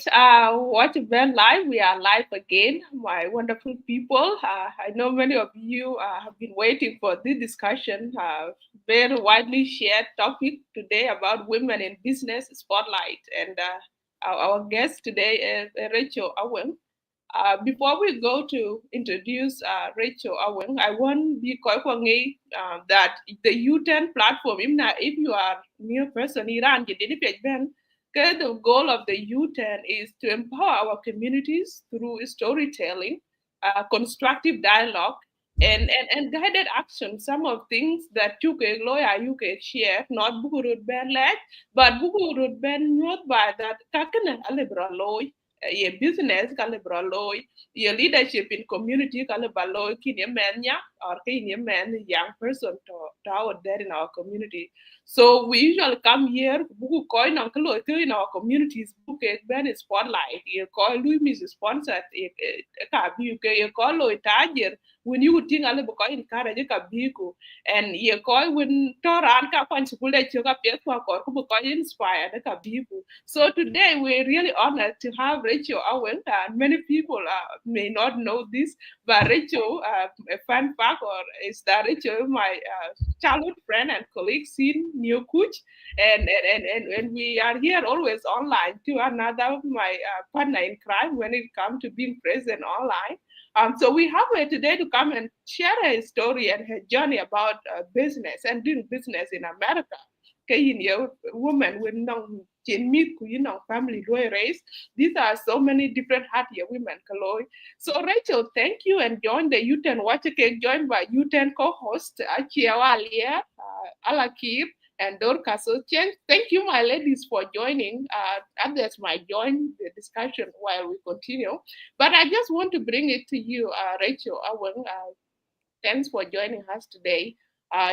What event live? We are live again, my wonderful people. I know many of you have been waiting for this discussion. Very widely shared topic today about women in business spotlight, and our guest today is Racho Aweng. Before we go to introduce Rachel Owen, I want to say that the U10 platform, if you are new person, Iran, you didn't pay Ben, okay, the goal of the U10 is to empower our communities through storytelling, constructive dialogue, and guided action. Some of things that you can lawyer you can share, not buku ben led, but buku ben not by that kakana a liberal your business kale braloy your leadership in community kale baloy kin ye menya or kin ye man young person to out there in our community. So we usually come here buku coin uncle in our communities book ben spotlight ye call Louis sponsored ka bi ke ye call lo tajir when you think ale bu ko encourage ka biku and ye call when toran ka pan school de choka pet ko ko bu ko inspire ka biku. So today we're really honored to have Rachel Owen. Many people may not know this, but Rachel, a fun fact, or is that Rachel, my childhood friend and colleague, in New Kuch, and we are here always online to another my partner in crime when it comes to being present online. So we have her today to come and share her story and her journey about business and doing business in America. Okay, you know, women with no chin meat, you know, family loy race. These are so many different heartier women, Kaloy. So Rachel, thank you and join the U10 Watch Cake, joined by U10 co-host Achia Alia, Alakir, and Dorcas. So thank you, my ladies, for joining. Others might join the discussion while we continue. But I just want to bring it to you, Rachel Owen. Thanks for joining us today.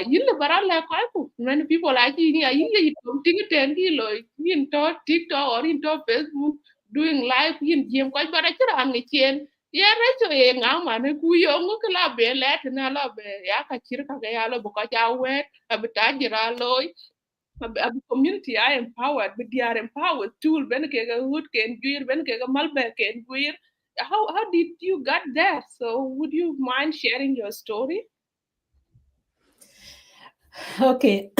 Yin le baran la kai ku many people like yin ya yin le tom ting ten ki lo yin to TikTok or yin to Facebook doing live yin jiem ko bara chira ngi chen ye re cho ye nga ma ne ku yo ngu kla be let na lo be ya ka chir ka ya lo bu ko ja we abita jira lo community are empowered but they are empowered tool ben ke ga hood ken guir ben ke ga malbe ken guir. How did you get there? So would you mind sharing your story? Okay,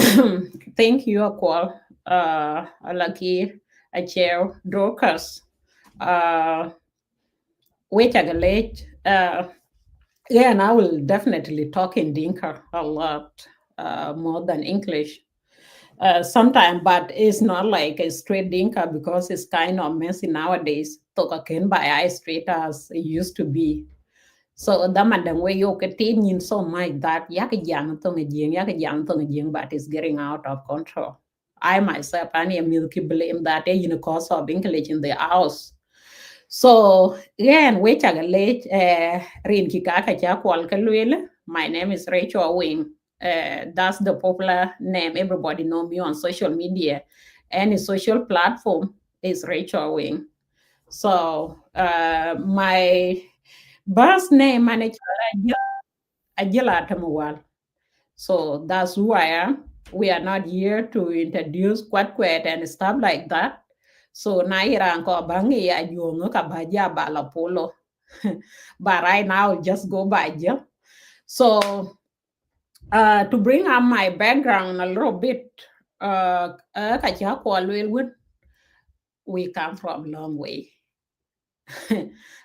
thank you, Akwal. Alaki, Acheo, Dorcas. Uh, Wait a late. Yeah, and I will definitely talk in Dinka a lot more than English. Sometimes, but it's not like a straight Dinka because it's kind of messy nowadays. Toka ken by eye straight as it used to be. So the madam way you can in so much that yaka jam but it's getting out of control. I myself I am milky blame that cause of English in the house. So again, we chaka late rin kikaka cha kwal kalwele. My name is Racho Aweng. That's the popular name. Everybody know me on social media. Any social platform is Racho Aweng. So my birth name and Ajila Tamuwal. So that's who I am. We are not here to introduce Kwat and stuff like that. So naira ko bangi ya juongo kabaja bala polo. But right now just go by Jill. So to bring up my background a little bit, we come from long way.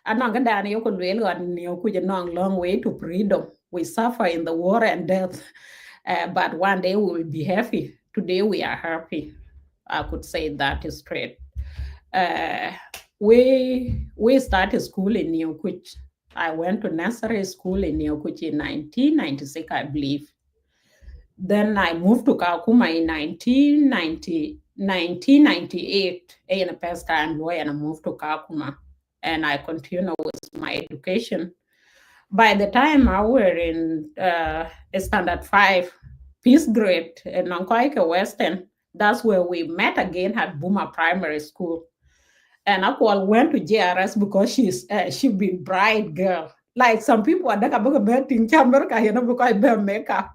Anong kada ni ko lwel wan ni ku long long way to freedom. We suffer in the war and death, but one day we will be happy. Today we are happy. I could say that is straight. Uh, we started school in New Kuch. I went to nursery school in New Kuch in 1996, I believe. Then I moved to Kakuma in 1998. In the past time, and I moved to Kakuma, and I continued with my education. By the time I were in standard 5, peace grade in Nankoika Western, that's where we met again at Buma Primary School. And Akwal went to JRS because she been bright girl. Like some people are like about betting chamber, because makeup.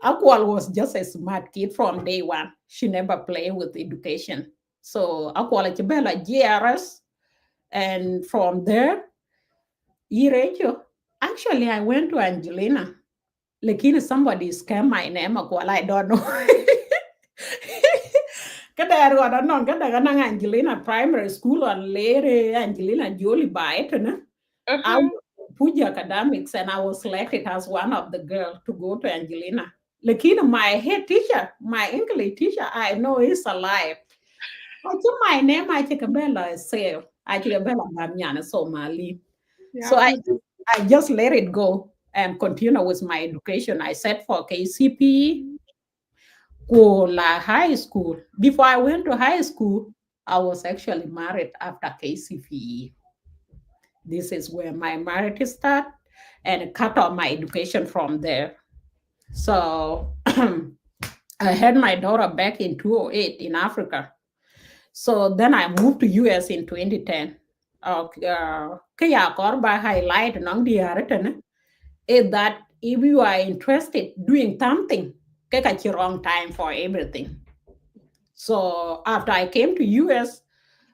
Akwal was just a smart kid from day one. She never played with education. So I call it Bella GRS. And from there, Rachel, actually, I went to Angelina. Like, somebody scam my name, I don't know. Kada I don't know, kada kanang Angelina Primary School or later Angelina Jolie by it. I Uh-huh. was Puja Academics and I was selected as one of the girls to go to Angelina. Like, my head teacher, my English teacher, I know is alive. I took my name, I take a bella sale. I take a bella Banyana Somali. Yeah, So good. I just let it go and continue with my education. I set for KCPE, go la high school. Before I went to high school, I was actually married after KCPE. This is where my marriage start and cut off my education from there. So I had my daughter back in 2008 in Africa. So then I moved to US in 2010. Kaya korba highlight nang diaratan is that if you are interested doing something, kaya wrong time for everything. So after I came to US,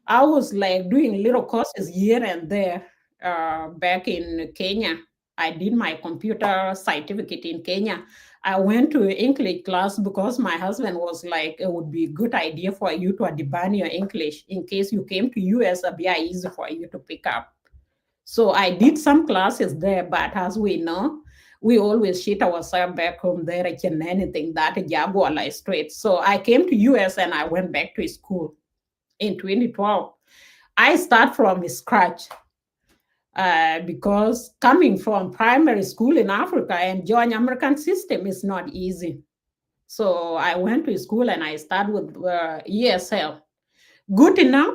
I was like doing little courses here and there. Back in Kenya, I did my computer certificate in Kenya. I went to English class because my husband was like, it would be a good idea for you to advance your English in case you came to US, it'd be easy for you to pick up. So I did some classes there, but as we know, we always shit ourselves back home there and anything that Jaguar like straight. So I came to US and I went back to school in 2012. I start from scratch because coming from primary school in Africa and join American system is not easy. So I went to school and I started with ESL. Good enough.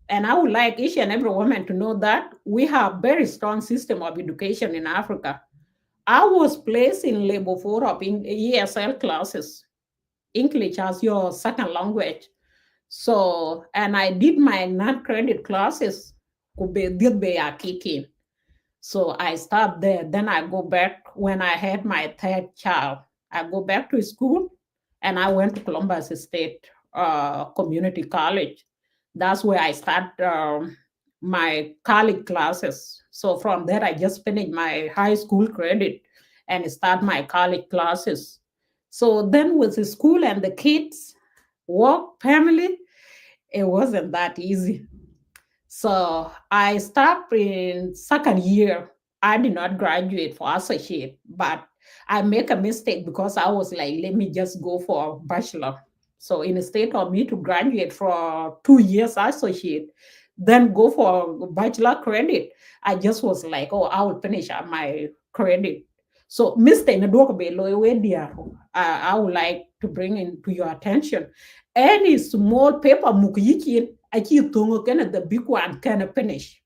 And I would like each and every woman to know that we have very strong system of education in Africa. I was placed in level 4 of in ESL classes, English as your second language. So, and I did my non-credit classes, did be a kicking. So I stopped there. Then I go back when I had my third child. I go back to school and I went to Columbus State Community College. That's where I start my college classes. So from there, I just finished my high school credit and start my college classes. So then with the school and the kids, work, family, it wasn't that easy. So I stopped in second year. I did not graduate for associate, but I make a mistake because I was like, let me just go for a bachelor. So instead of me to graduate for 2 years associate, then go for bachelor credit, I just was like, oh, I will finish up my credit. So mistake na dwoko be lo we dia. I would like to bring into your attention any small paper mukyikin achi tungo kana the big one can finish.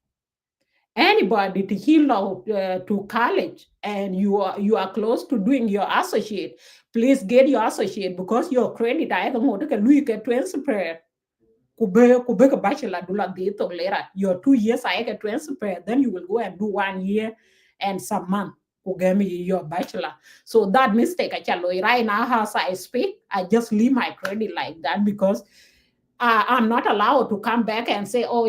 Anybody to heal out to college and you are close to doing your associate, please get your associate because your credit I don't want to get transfer. Kube ka bachelor dula dito later. Your 2 years I get transfer, then you will go and do 1 year and some month. Kugemi your bachelor. So that mistake I tell you right now as I speak, I just leave my credit like that because I'm not allowed to come back and say, oh,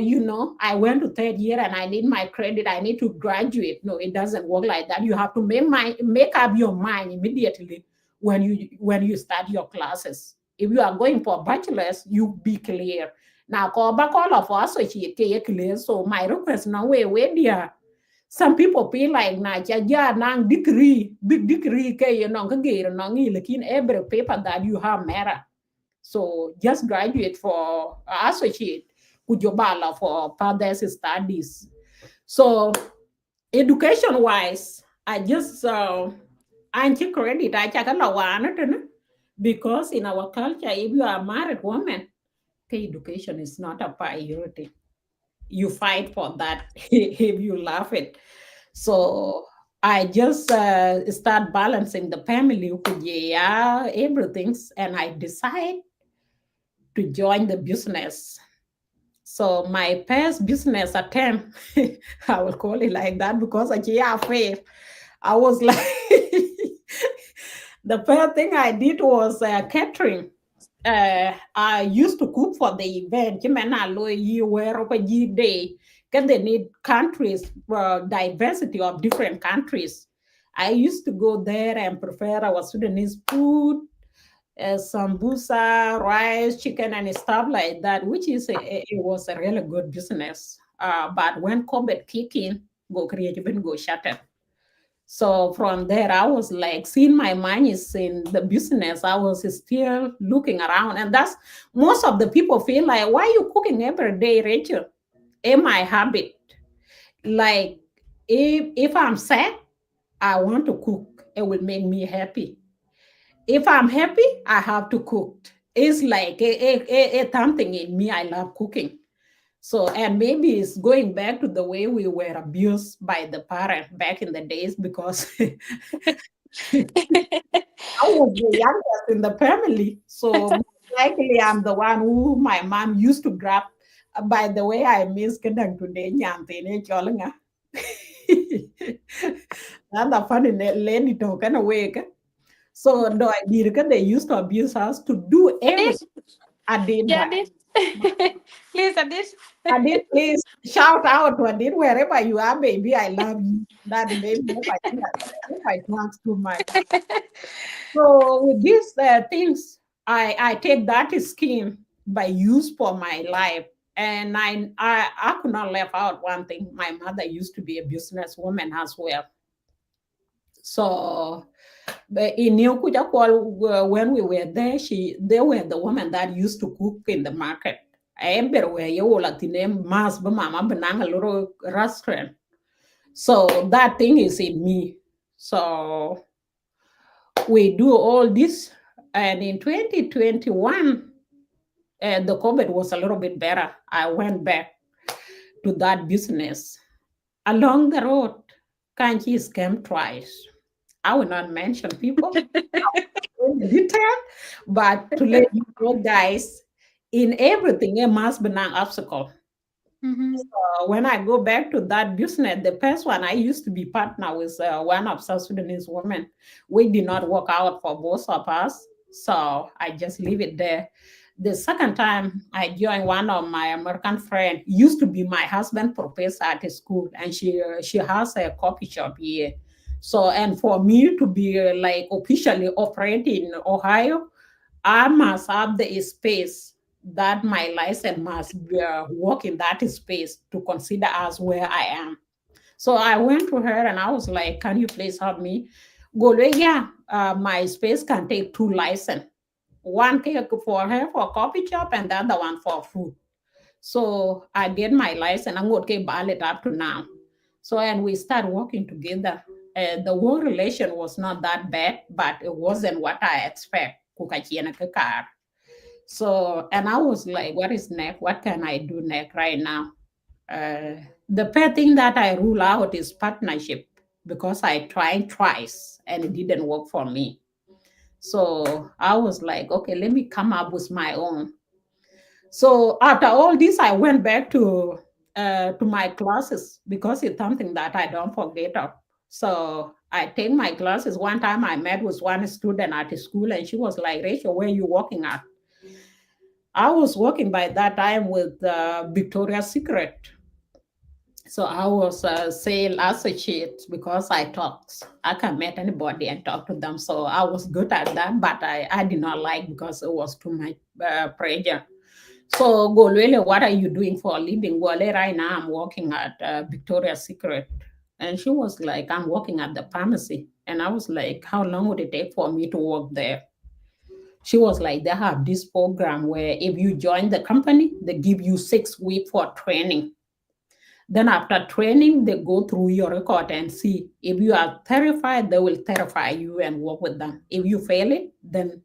I went to third year and I need my credit. I need to graduate. No, it doesn't work like that. You have to make up your mind immediately when you start your classes. If you are going for bachelor's, you be clear. Now, call back all of us, so she clear. So my request now, where dear. Some people feel like na ja nang degree, big degree, like in every paper that you have matter. So just graduate for associate kujobala for further studies. So education wise, I just anti credit I check because in our culture, if you are a married woman, okay, education is not a priority. You fight for that if you love it. So I just start balancing the family, yeah, everything, and I decide to join the business. So my first business attempt, I will call it like that because I was like, the first thing I did was catering. I used to cook for the event. You wear over day. Because they need countries, diversity of different countries. I used to go there and prepare our Sudanese food, sambusa, rice, chicken, and stuff like that, which it was a really good business. But when COVID kicked in, go create even go shut it. So from there, I was like, seeing my money is in the business. I was still looking around, and that's most of the people feel like, why are you cooking every day, Rachel? In my habit, like if I'm sad, I want to cook. It will make me happy. If I'm happy, I have to cook. It's like something in me. I love cooking. So, and maybe it's going back to the way we were abused by the parent back in the days because I was the youngest in the family. So, most likely I'm the one who my mom used to grab. By the way, I miss Kedang today. Nyantene cholinga. And the funny lady talking awake. So, though I did, they used to abuse us to do everything. Adit, I did yeah, that. Adit. Please, Adit. Adit, please shout out to Adit wherever you are, baby. I love you. That maybe if I talk too much. So with these things, I take that scheme by use for my life. And I could not leave out one thing. My mother used to be a businesswoman as well. So but in New Kujakwal, when we were there, they were the woman that used to cook in the market. Everywhere you will at the name Mas Mama Benang a little restaurant. So that thing is in me. So we do all this. And in 2021, the COVID was a little bit better. I went back to that business. Along the road, Kanchi scam twice. I will not mention people in detail, but to let you know, guys, in everything, a must be an obstacle. Mm-hmm. When I go back to that business, the first one I used to be partner with one of South Sudanese women. We did not work out for both of us, so I just leave it there. The second time I joined one of my American friend, used to be my husband professor at a school, and she has a coffee shop here. So, and for me to be like officially operating in Ohio, I must have the space that my license must be, work in that space to consider as where I am. So I went to her and I was like, "Can you please help me?" Go, yeah, my space can take two license. One cake for her for coffee shop and the other one for food. So I get my license. I'm going to ball it up to now. So and we start working together. The work relation was not that bad, but it wasn't what I expect. Kukachiena kakar. So and I was like, what is next? What can I do next right now? The first thing that I rule out is partnership because I tried twice and it didn't work for me. So I was like, okay, let me come up with my own. So after all this, I went back to my classes because it's something that I don't forget of. So I take my classes. One time I met with one student at school, and she was like, "Rachel, where are you working at?" I was working by that time with Victoria's Secret. So I was a sale associate because I can meet anybody and talk to them. So I was good at that, but I did not like because it was too much pressure. So Golwele, what are you doing for a living? Gole, right now I'm working at Victoria's Secret. And she was like, I'm working at the pharmacy. And I was like, how long would it take for me to work there? She was like, they have this program where if you join the company, they give you 6 weeks for training. Then after training, they go through your record and see if you are terrified, they will terrify you and work with them. If you fail it, then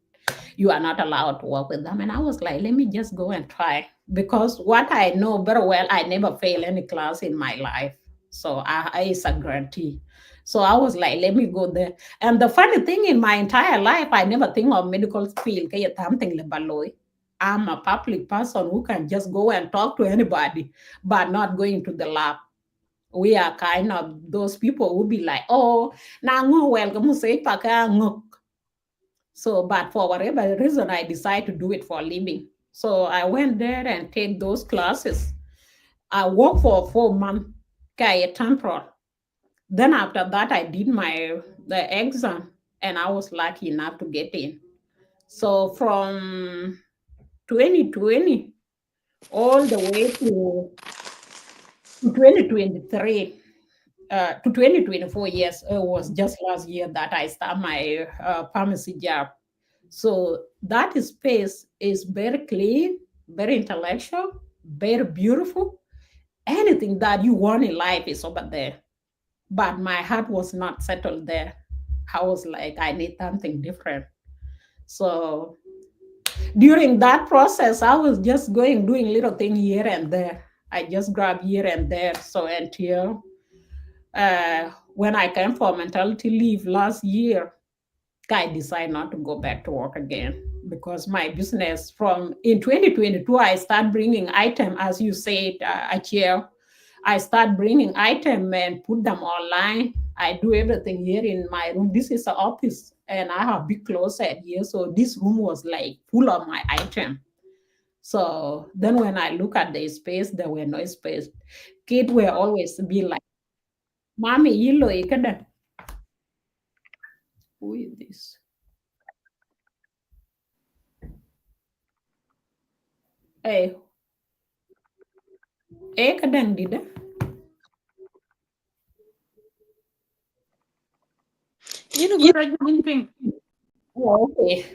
you are not allowed to work with them. And I was like, let me just go and try. Because what I know very well, I never fail any class in my life. So it's a guarantee. So I was like, let me go there. And the funny thing in my entire life, I never think of medical field. Kaya something lebaloy. I'm a public person who can just go and talk to anybody, but not going to the lab. We are kind of those people who be like, oh, na ngo welcome say paka ngok. So, but for whatever reason, I decided to do it for a living. So I went there and take those classes. I worked for 4 months, okay, temporal. Then after that, I did my the exam, and I was lucky enough to get in. So from 2020 all the way to 2023 to 2024 years, it was just last year that I started my pharmacy job. So that space is very clean, very intellectual, very beautiful. Anything that you want in life is over there. But my heart was not settled there. I was like, I need something different. So during that process, I was just going doing little thing here and there. I just grab here and there. So until when I came for mentality leave last year, I decided not to go back to work again because my business from in 2022, I start bringing item, as you said, Achille. I start bringing item and put them online. I do everything here in my room. This is an office and I have big closet here. So this room was like full of my item. So then when I look at the space, there were no space. Kids will always be like, Mommy, you look, who is this? Hey, kadang did You know, good Rajman. Oh, okay.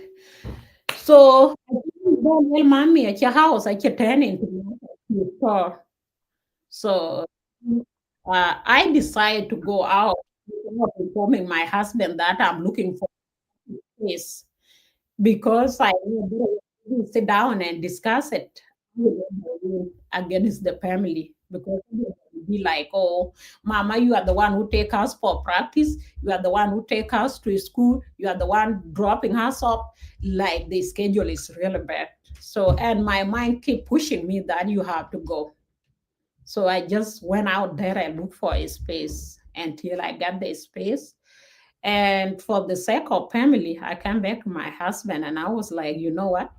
So well, mommy at your house, at your turning to store. So I decided to go out without informing my husband that I'm looking for this because I will sit down and discuss it against the family because it will be like, oh, mama, you are the one who take us for practice, you are the one who take us to school, you are the one dropping us off. Like the schedule is really bad. So and my mind keep pushing me that you have to go. So I just went out there and looked for a space until I got the space. And for the sake of family, I came back to my husband and I was like, you know what?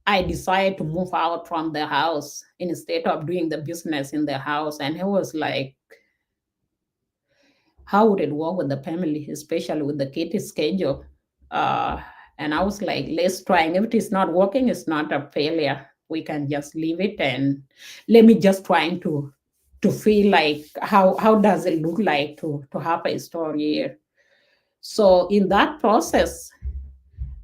I decided to move out from the house instead of doing the business in the house. And he was like, how would it work with the family, especially with the kids' schedule? Uh, and I was like, let's try. And if it is not working, it's not a failure. We can just leave it and let me just trying to feel like how does it look like to have a story here. So in that process,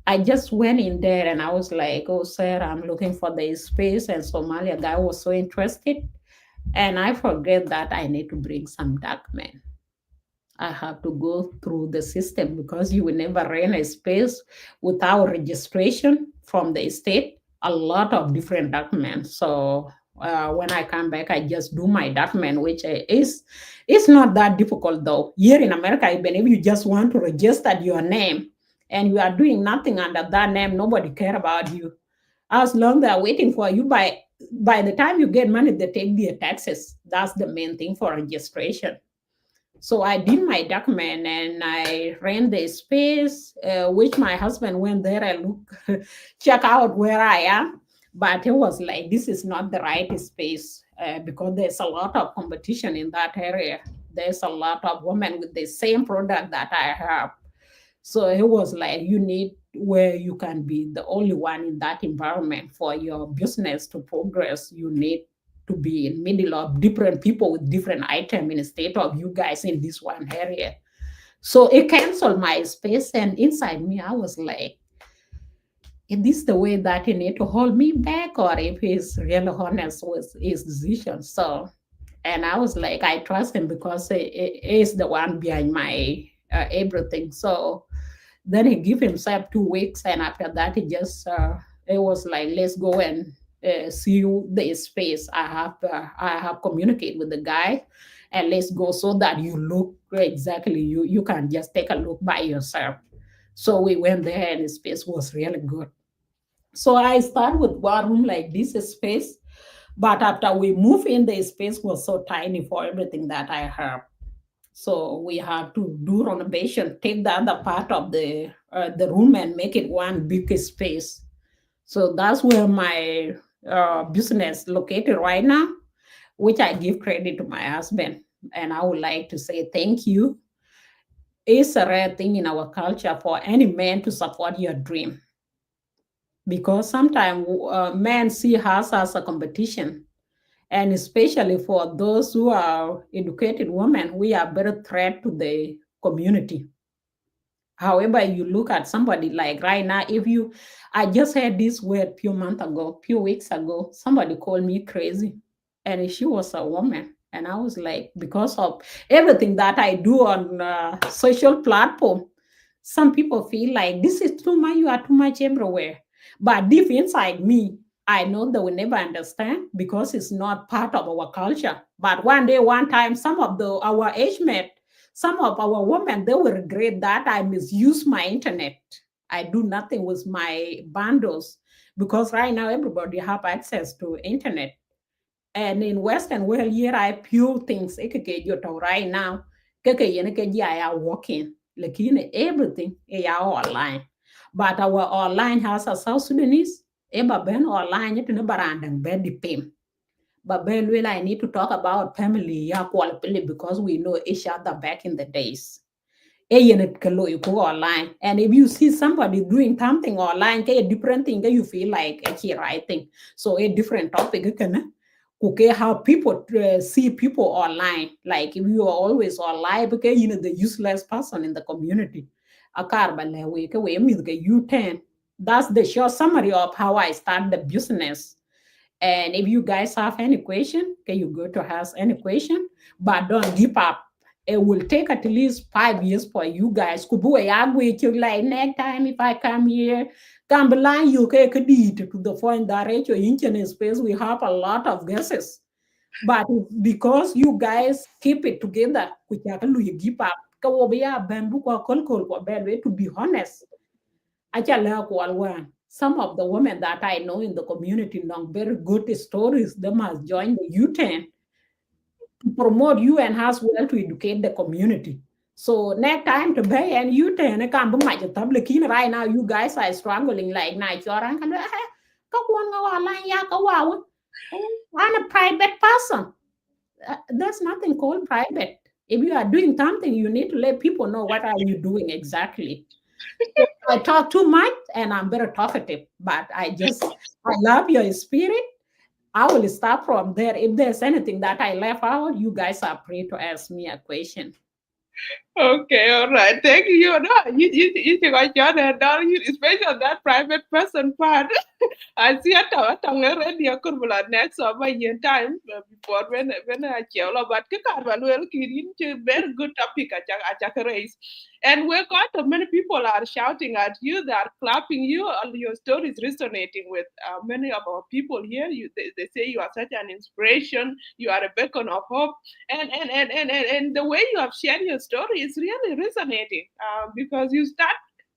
I just went in there and I was like, oh, sir, I'm looking for the space. And Somalia guy was so interested. And I forget that I need to bring some document. I have to go through the system because you will never rent a space without registration from the state. A lot of different documents. So when I come back, I just do my document, which is it's not that difficult though. Here in America, even if you just want to register your name and you are doing nothing under that name, nobody care about you. As long they are waiting for you by the time you get money, they take their taxes. That's the main thing for registration. So I did my document and I ran the space, which my husband went there and look, check out where I am. But it was like, this is not the right space because there's a lot of competition in that area. There's a lot of women with the same product that I have. So it was like, you need where you can be the only one in that environment for your business to progress. You need to be in middle of different people with different item instead of you guys in this one area. So it canceled my space and inside me I was like, is this the way that he need to hold me back or if he's really honest with his decision? So and I was like, I trust him because he is the one behind my everything. So then he give himself 2 weeks and after that he just it was like, let's go and see the space. I have communicate with the guy and let's go so that you look exactly, you can just take a look by yourself. So we went there and the space was really good. So I start with one room like this space, but after we move in, the space was so tiny for everything that I have. So we have to do renovation, take the other part of the room and make it one big space. So that's where my business located right now, which I give credit to my husband. And I would like to say thank you. It's a rare thing in our culture for any man to support your dream, because sometimes men see us as a competition. And especially for those who are educated women, we are very threat to the community. However, you look at somebody like right now, if you, I just heard this word few months ago, few weeks ago, somebody called me crazy, and she was a woman, and I was like, because of everything that I do on social platform, some people feel like this is too much, you are too much everywhere. But deep inside me, I know they will never understand because it's not part of our culture. But one day, one time, some of the our age mate, some of our women, they will regret that I misuse my internet. I do nothing with my bundles because right now everybody have access to internet. And in Western world here, I pure things right now. Are working. Like everything is online. But our online has a South Sudanese. Eba ben online it ne barandang ben di pim. But Ben will I need to talk about family ya quality because we know each other back in the days. Online. And if you see somebody doing something online, a different thing you feel like a right thing. So a different topic can okay how people see people online. Like if you are always online, because the useless person in the community. You 10. That's the short summary of how I start the business. And if you guys have any question, can you go to ask any question? But don't give up. It will take at least 5 years for you guys. Kubu ya gwe to like next time if I come here, come line you can to the point that at your internet space we have a lot of guesses. But because you guys keep it together, you give up. To be honest, some of the women that I know in the community know very good stories. They must join the U10 to promote you and as well to educate the community. So next time to pay and U10 I can't be my public in right now. You guys are struggling like night. I'm a private person. There's nothing called private. If you are doing something, you need to let people know what are you doing exactly. So I talk too much and I'm very talkative, but I love your spirit. I will start from there. If there's anything that I left out, you guys are free to ask me a question. Okay, all right. Thank you. No, you got your head down, especially that private person part. I see a tongue already a couple of next over year time before when I chill about Kikarvan will get very good topic at race. And we got many people are shouting at you, they are clapping you, all your stories resonating with many of our people here. They say you are such an inspiration, you are a beacon of hope, and the way you have shared your story is really resonating because you start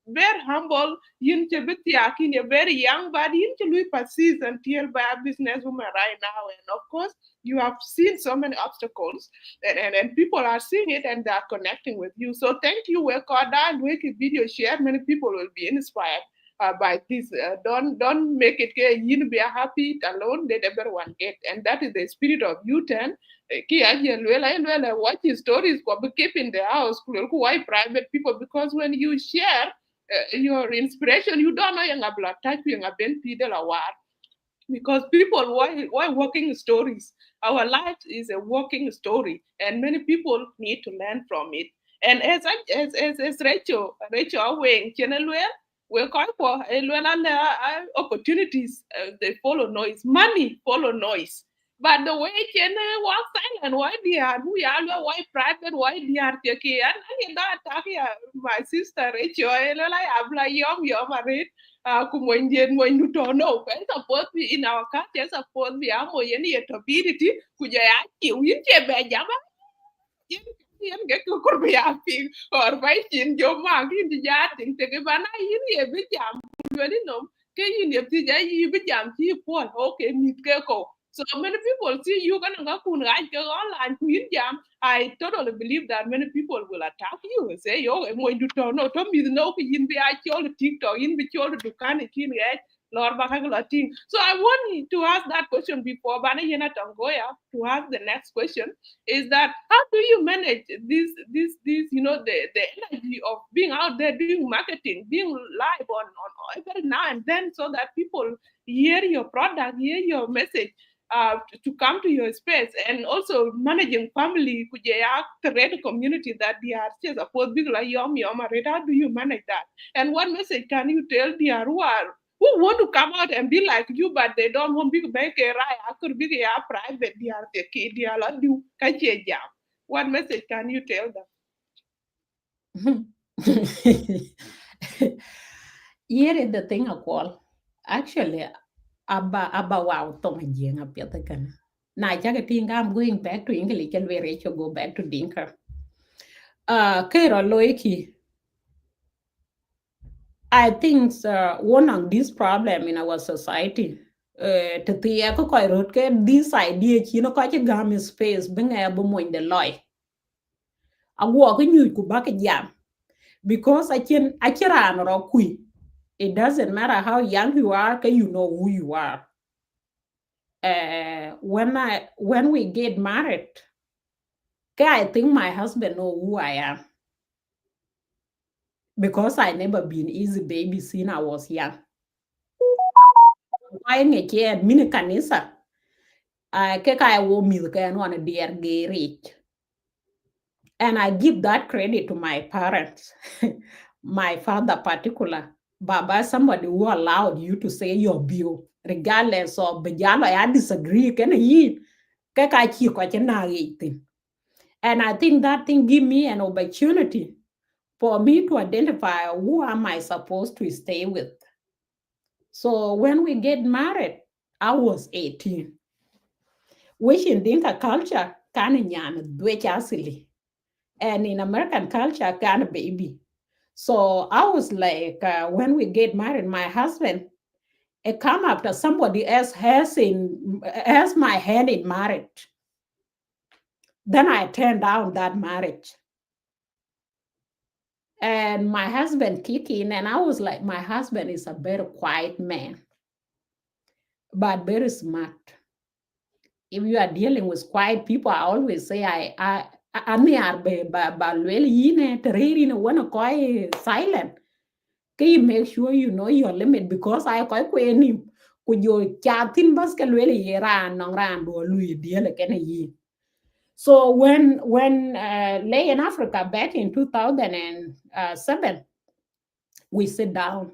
very humble, yin chebitiakin, you're very young, but yin lui persist until by a businesswoman right now. And of course, you have seen so many obstacles, and people are seeing it and they are connecting with you. So thank you, Wekoda, and Wiki video share. Many people will be inspired. By this, don't make it you be happy alone. Let everyone get, and that is the spirit of U10. Ki aje lwela watch stories kwa keep in the house why private people, because when you share your inspiration, you don't know yung abla touch yung ben pidel awar, because people why working stories, our life is a working story and many people need to learn from it. And as Racho Aweng chenelwel we call for opportunities, they follow noise, money follow noise, but the way can walk silent, why they are we are why private, why they are taking and that my sister Rachel I have like yum kumwenjen mwendu tono kwa support me in our culture, support me amo yeni stability kuja ya ki winche be jama yin yin ge ku kur be ya ping or bai chin jo ma ki ti ja ting te ke bana yin ye be jam ni no ke yin ye ti ja yi be jam ti okay mit ke ko. So many people see you can go kun right go online ku yin jam I totally believe that many people will attack you and say, "Yo, I'm going to turn no, to me no, you be at your TikTok, in be your dukan, in right, Lord Bakagulatin." So I want you to ask that question before Bana Yena Tangoya to ask the next question is that how do you manage this, the energy of being out there doing marketing, being live on every now and then so that people hear your product, hear your message to come to your space, and also managing family kujaya create community that they are just supposed big like yom how do you manage that, and what message can you tell the who want to come out and be like you but they don't want big make a right could be a private they are the kid they are not do jam, what message can you tell them? Here is the thing I call actually aba wow tong jing up yet again. Na jaga tinga I'm going back to English and we reach go back to Dinka. Kairo loiki. I think one of this problem in our society. To the echo koi root this idea chino kachi gam space being able mo in the loy. I walk in you ku back jam because I can ro kui. It doesn't matter how young you are, you know who you are. When we get married, I think my husband know who I am because I never been easy baby since I was young. Why ngeke mini kanisa? I wo milk and one dear gay rich. And I give that credit to my parents, my father particular. Baba, somebody who allowed you to say your view, regardless of bejalo, I disagree. Can he? And I think that thing give me an opportunity for me to identify who am I supposed to stay with. So when we get married, I was 18, which in Dinka culture, and in American culture, kind of baby. So I was like, when we get married, my husband, it come after somebody else has my hand in marriage. Then I turned down that marriage. And my husband kicked in, and I was like, my husband is a very quiet man, but very smart. If you are dealing with quiet people, I always say, I silent. Can you make sure you know your limit? Because I quite him. Could you chatting basket really ran on ran or Louis deal again? So when lay in Africa back in 2007, we sit down.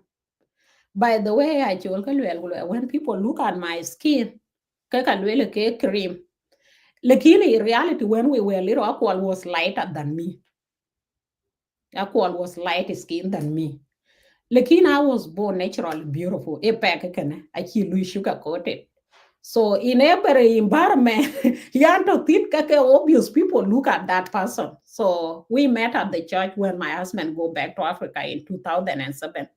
By the way, I told when people look at my skin, cream. Lakini in reality, when we were little, Akwal was lighter than me. Akwal was lighter skin than me. Lakini I was born naturally beautiful. I sugar coated. So in every environment, obvious people look at that person. So we met at the church when my husband go back to Africa in 2007.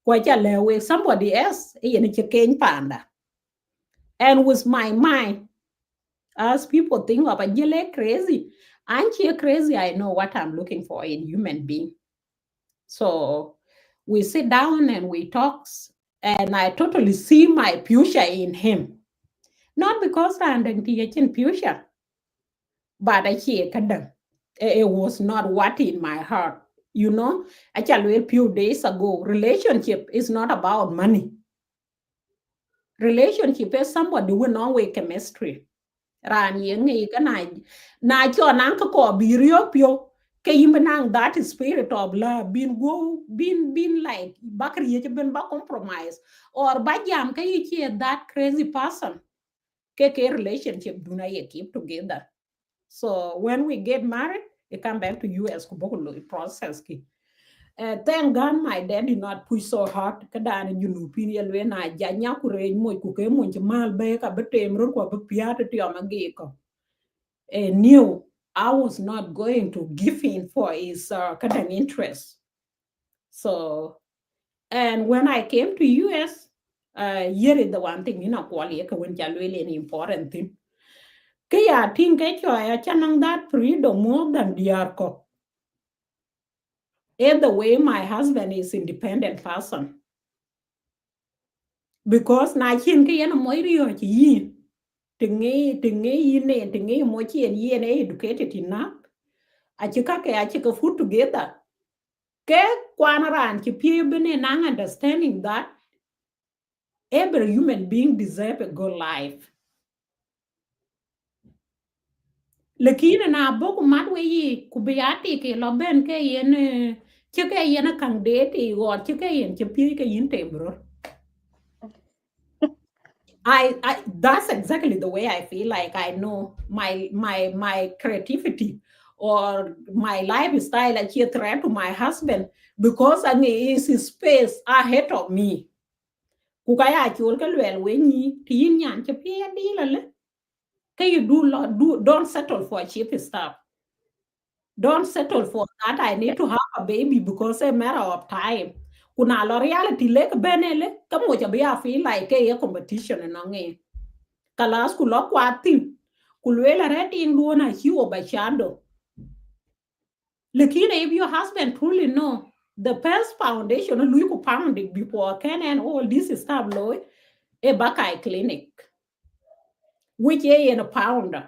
With somebody else, and with my mind, as people think of a crazy, aren't you crazy? I know what I'm looking for in human being. So we sit down and we talk, and I totally see my future in him. Not because I'm in future, but it was not what in my heart. Actually, a few days ago, relationship is not about money. Relationship is somebody who know with chemistry. Ran yengi kanai na cho nang ko birio pio ke yimbanang that spirit of love been like bakri ben ba compromise or ba jam ke that crazy person ke relationship do not keep together. So when we get married, we come back to US process ki. Thank God my dad did not push so hard. Kada ni European when I janya kure mo ku ke mo mal be ka betem ro ko be piata ti amagi ko. Knew I was not going to give in for his kind interest. So, and when I came to US, here is the one thing, quality when really an important thing. Kaya think ya chanang that freedom more than diarko. Either way, my husband is independent person. Because na chin kaya na moirio chi tingi yine tingi mochi and yen educated enough. Achika ke achika food together. Ke kwanaran chi bene nang understanding that every human being deserve a good life. Lakini na boku matwe yi kubiyati ke loben ke yen chike yen kang date or chike yen chipi ke yin tembro. I that's exactly the way I feel like I know my creativity or my lifestyle I threat to my husband because I is his space ahead of me. Kukaya chul ka lwel we ni tin yan chipi ya di lale. You don't settle for cheap stuff. Don't settle for that. I need to have a baby because a matter of time. Kuna lo reality lek benele kamo jabi I feel like a competition and nge. Kalas kulo kwatin. Kulwela retin luona hiwo by shadow. Lakini if your husband truly know the first foundation lui ku pound it before can and all this stuff loy a bakai clinic which a in a pounder.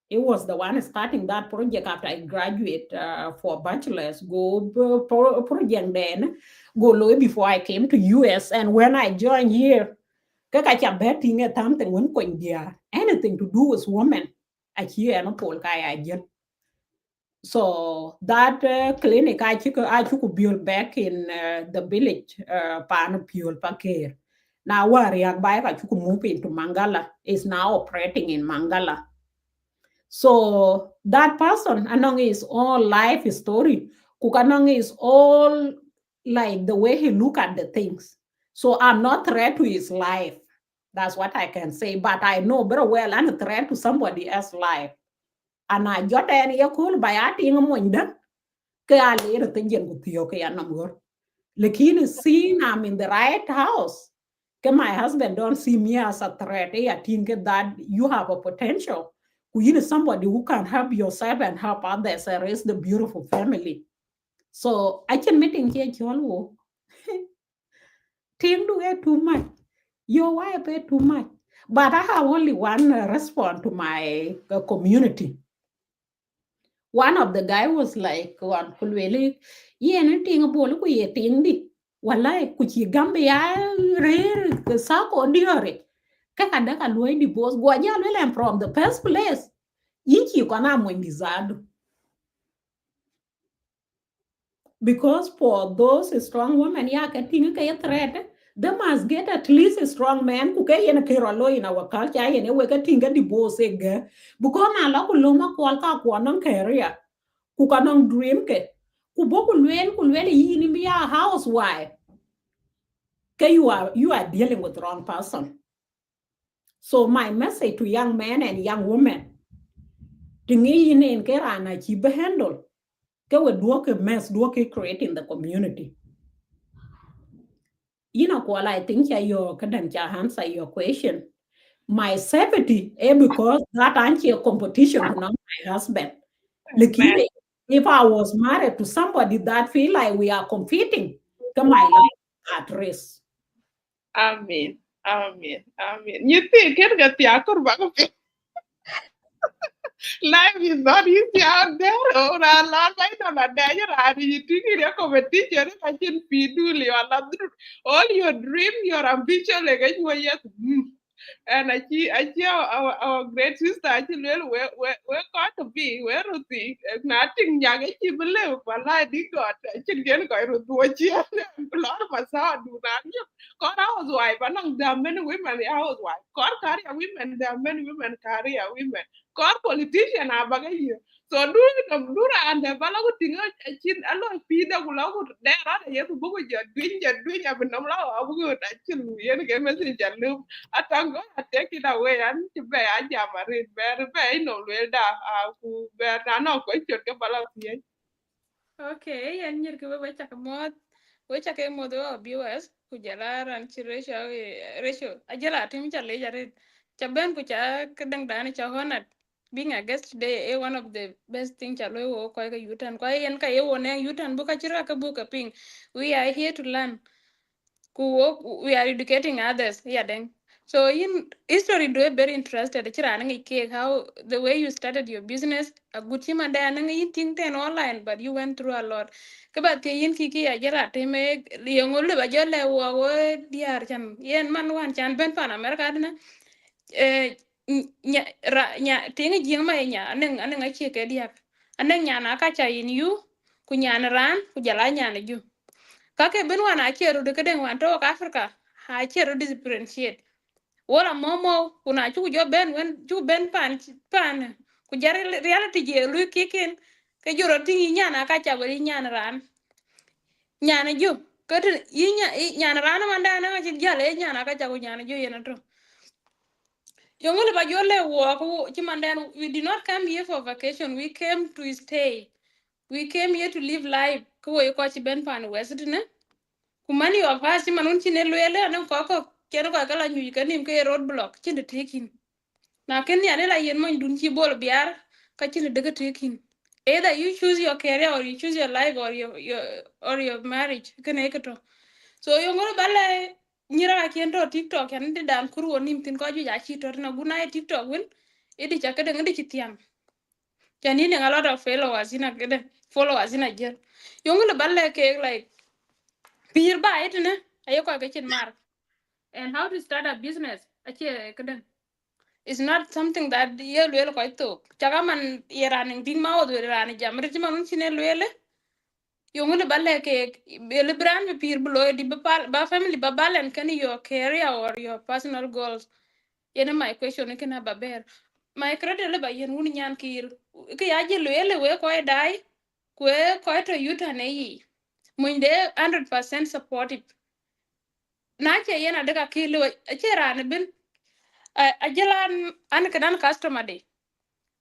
It was the one starting that project after I graduate for bachelor's go project then go low before I came to US and when I joined here kaka betting at something when going there anything to do with women I hear no pol kai I so that clinic I took build back in the village pan pure pakir now where I buy I took move into Mangala is now operating in Mangala. So that person, anong is all life story. Kukanong is all like the way he look at the things. So I'm not threat to his life. That's what I can say. But I know very well I'm a threat to somebody else's life. And I got any cool by adding a moinda. Kaya later thinking with you, okay, I'm Lakini seeing I'm in the right house. My husband don't see me as a threat. I think that you have a potential. You need somebody who can help yourself and help others and raise the beautiful family. So I can meet in here, Jolo. Think do it too much. Your wife it too much. But I have only one response to my community. One of the guy was like, "Wan kulwele, ye anything bolu ku ye ting di. Walai ku chi gambe ya re ke sa ko diore. Kaka daka luai di boss gua ja lele from the first place. Inchi kona mo indizado. Because for those strong women, ya ka ting ka ye threat. They must get at least a strong man who can get a in our culture and we can think the boss again. Because na la ku loma kwal ka kwa career. Ku kanong dream ke ku boku lwel yini be a housewife ke you are dealing with the wrong person. So my message to young men and young women tingi yini in ke rana chi be handle ke we do ke mess do ke create in the community. Kuala, I think your kadang answer your question. My safety because that anti a competition to not my husband. Lakini, if I was married to somebody that feel like we are competing, come my life at risk. Amen. Amen. Amen. You think it get the akor back of life is not easy out there. Or a lot right on a day. You think it a competition. I can feed you. All your dream, your ambition, like you were yet. And our great sister actually where got to be where to see nothing young she believe but I did got actually get go to watch a lot of us how do not you got housewife and there are many women the housewife got career women there are many women career women got politician abaga so do and the balagu tinga chin alo pida gulagu dera ye to bugu ja bin namla abu actually yen ge message jalu atango I take it away and to be a jamarit very no welda ku be na ko chot ke bala pie. Okay, yan nyir ke we chake mod viewers kujala ran chi ratio ajala tim chale jare Chaben ku cha kadang dani cha honat. Being a guest today is one of the best things cha lo wo ko ka yutan. Ko yen ka ye wo ne yutan bu ka chira ka bu ka ping. We are here to learn. We are educating others. Yeah, then. So in history, do very interested. How the way you started your business, a good team and then you think ten online, but you went through a lot. Kabat yin kiki a jera teme yung ulu ba jole wo diar chan yen man wan chan ben pan America dina eh tinga jing ma nya aneng a chike diak aneng nya na ka cha in you ku nya ran ku jala nya na ju kake ben wana achero de keden wan to Africa ha achero differentiate wala momo kuna chu jo ben wen chu ben pan ku jare reality je lu kikin ke joro tingi nyana ka cha bari nyana ran nyana ju kete yinya nyana ran manda na chi jale nyana ka cha ku nyana ju yena to yongole ba jole wo ku chimandan we did not come here for vacation we came to stay we came here to live life ko ko chi ben pan west ne kumani wa fasi manun chine lwele anan koko kero ka kala nyu kanim ke road block chinde taking na ken ya la yen mon dun chi bol biar ka chinde daga taking either you choose your career or you choose your life or your marriage ken eketo so yo ngoro bale nyira ka to TikTok en de dan kuru onim tin ko ju ya chi to na guna TikTok win idi chakade ngadi chitiam chani ne a lot of followers ina kede followers ina jer yo ngoro bale ke like pir ba itene ayo ko ke chin mar and how to start a business ache kadan it's not something that ye lwel ko to chaga man yeraning ding ma odo ran jamre ti man chine lwele yongule balle ke le brand be pir blo di ba family ba balen can your career or your personal goals yene my question ke na ba ber my credit le ba yen un nyan kir ke ya je lwele we ko dai ko to yuta ne yi mun de 100% supportive na ce yana daga kilo a ce rani bin a jilan an kadan customer de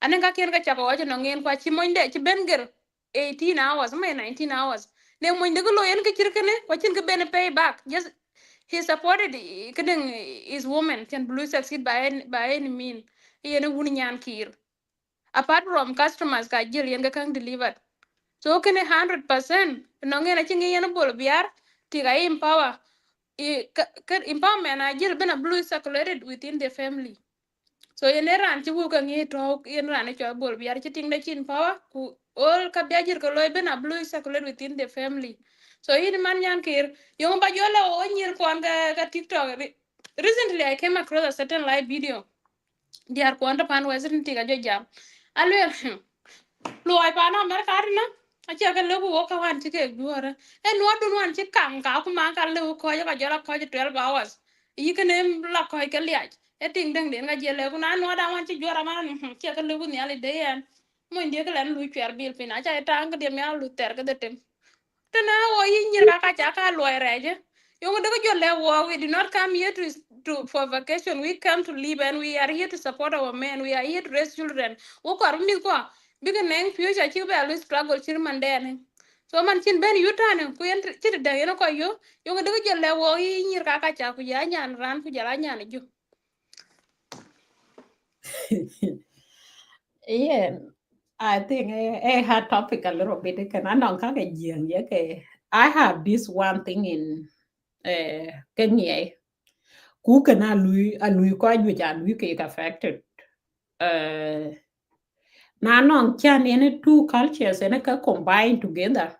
anan ka ken ka chako waje no ngin kwa chi monde chi benger 18 hours mai 19 hours ne monde go lo yen ka kirkene kwa chin ka ben pay back just he supported kadang his woman can blue succeed by any mean yen wun nyan kir apart from customers ka jil yen ka kang delivered so kene 100% no ngena chi yen bol biar tiga empower empowerment a jil bena blue circulated within the family so yen ran ci wuka ngi to yen ran ci bol biar ci ting de chin power ku all ka biajir ko loy bena blue circulated within the family so yin man nyan kir yo ba jola o nyir ko ga TikTok recently I came across a certain live video diar ko anda pan wesrin tiga jo jam alwe lo ai pa na mer kar na a che ga lebu wo ka wan ti ke duore e no dun wan ti kam ka ku ma ka lebu ko ya ga jara ko 12 hours yi ke ne la ko ke liaj e ting deng den ga je le ku na no da wan ti jora ma ni che ga lebu ni ale de yan mo inde ga len lu kwer bil pina cha ta ga de mi alu ter ga de tem tena wo yi nyir ka cha ka lo reje yo de go le wo we did not come here to for vacation we come to live and we are here to support our men we are here to raise children wo ko mi ko biga neng future chi be alu struggle chir mandene so man chin ben yutane ku yen chi de yen ko yo de go le wo yi nyir ka cha ku ya nyan ran ku jala nyan ju Yeah, I think I had topic a little bit. Can I not okay. I have this one thing in Kenya. Who can I lui ko ju ja lui ke affected. Uh, na non chan any two cultures and ka combine together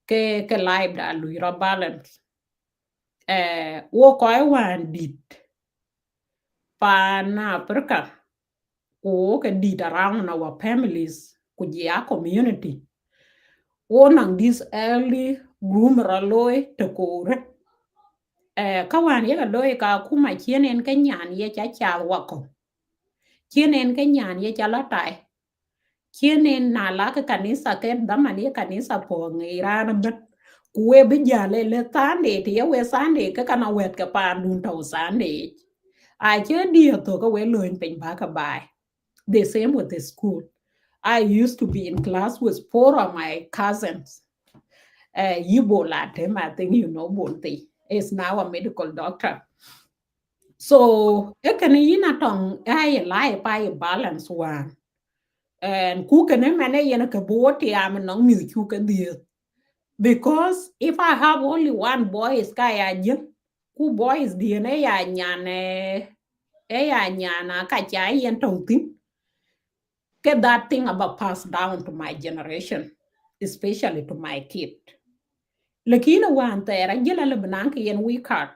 ke life da lui ro balance. Wo ko I wan dit pa na Africa. Ko ke dit around our families ku ja community. One of this early groomer loy to ko kawan ye loy ka kuma chienen ka nyan ye cha cha wako chienen ka nyan ye cha latai chienen na la ka kanisa ke daman ye kanisa po ngiran bet kuwe bi jale le tande ti ye we sande ka kana wet ka pan dun to sande I che dia to ka we loin pen ba ka bai the same with the school. I used to be in class with four of my cousins. Yibo Latem, I think you know Bonte, is now a medical doctor. So ekene yina tong ay lai pa balance one. And ku kene mane yena ka boti am no mi chu ka dia. Because if I have only one boy sky ajin, ku boys DNA ya nyane e ya nyana ka cha yen tong tin. Get that thing about passed down to my generation, especially to my kid. Lakini wan tera jela le banan ke yen we card.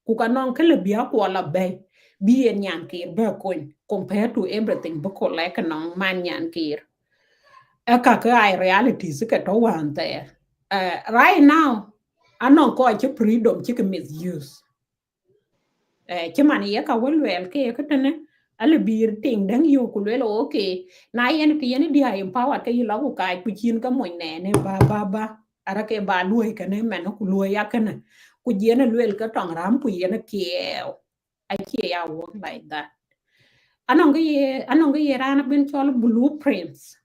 Ku ka non ke le bia ko la bay. Bi en nyan kir ba coin compared to everything bu ko like non man nyan kir. Eka ka ai realities ke to wan there. Right now, anon ko che freedom che misuse. Che man ye ka wel wel ke tene ale bir ting dang yo ku le okay na yen ke yen dia empower ke yilo ku kai ku chin ka mo ne ba ara ke ba luoi ke ne men ku luoi ya ke ne ku yen lwel ka tong ram ku yen ke I ke ya work like that anong ye ran ben chol blueprints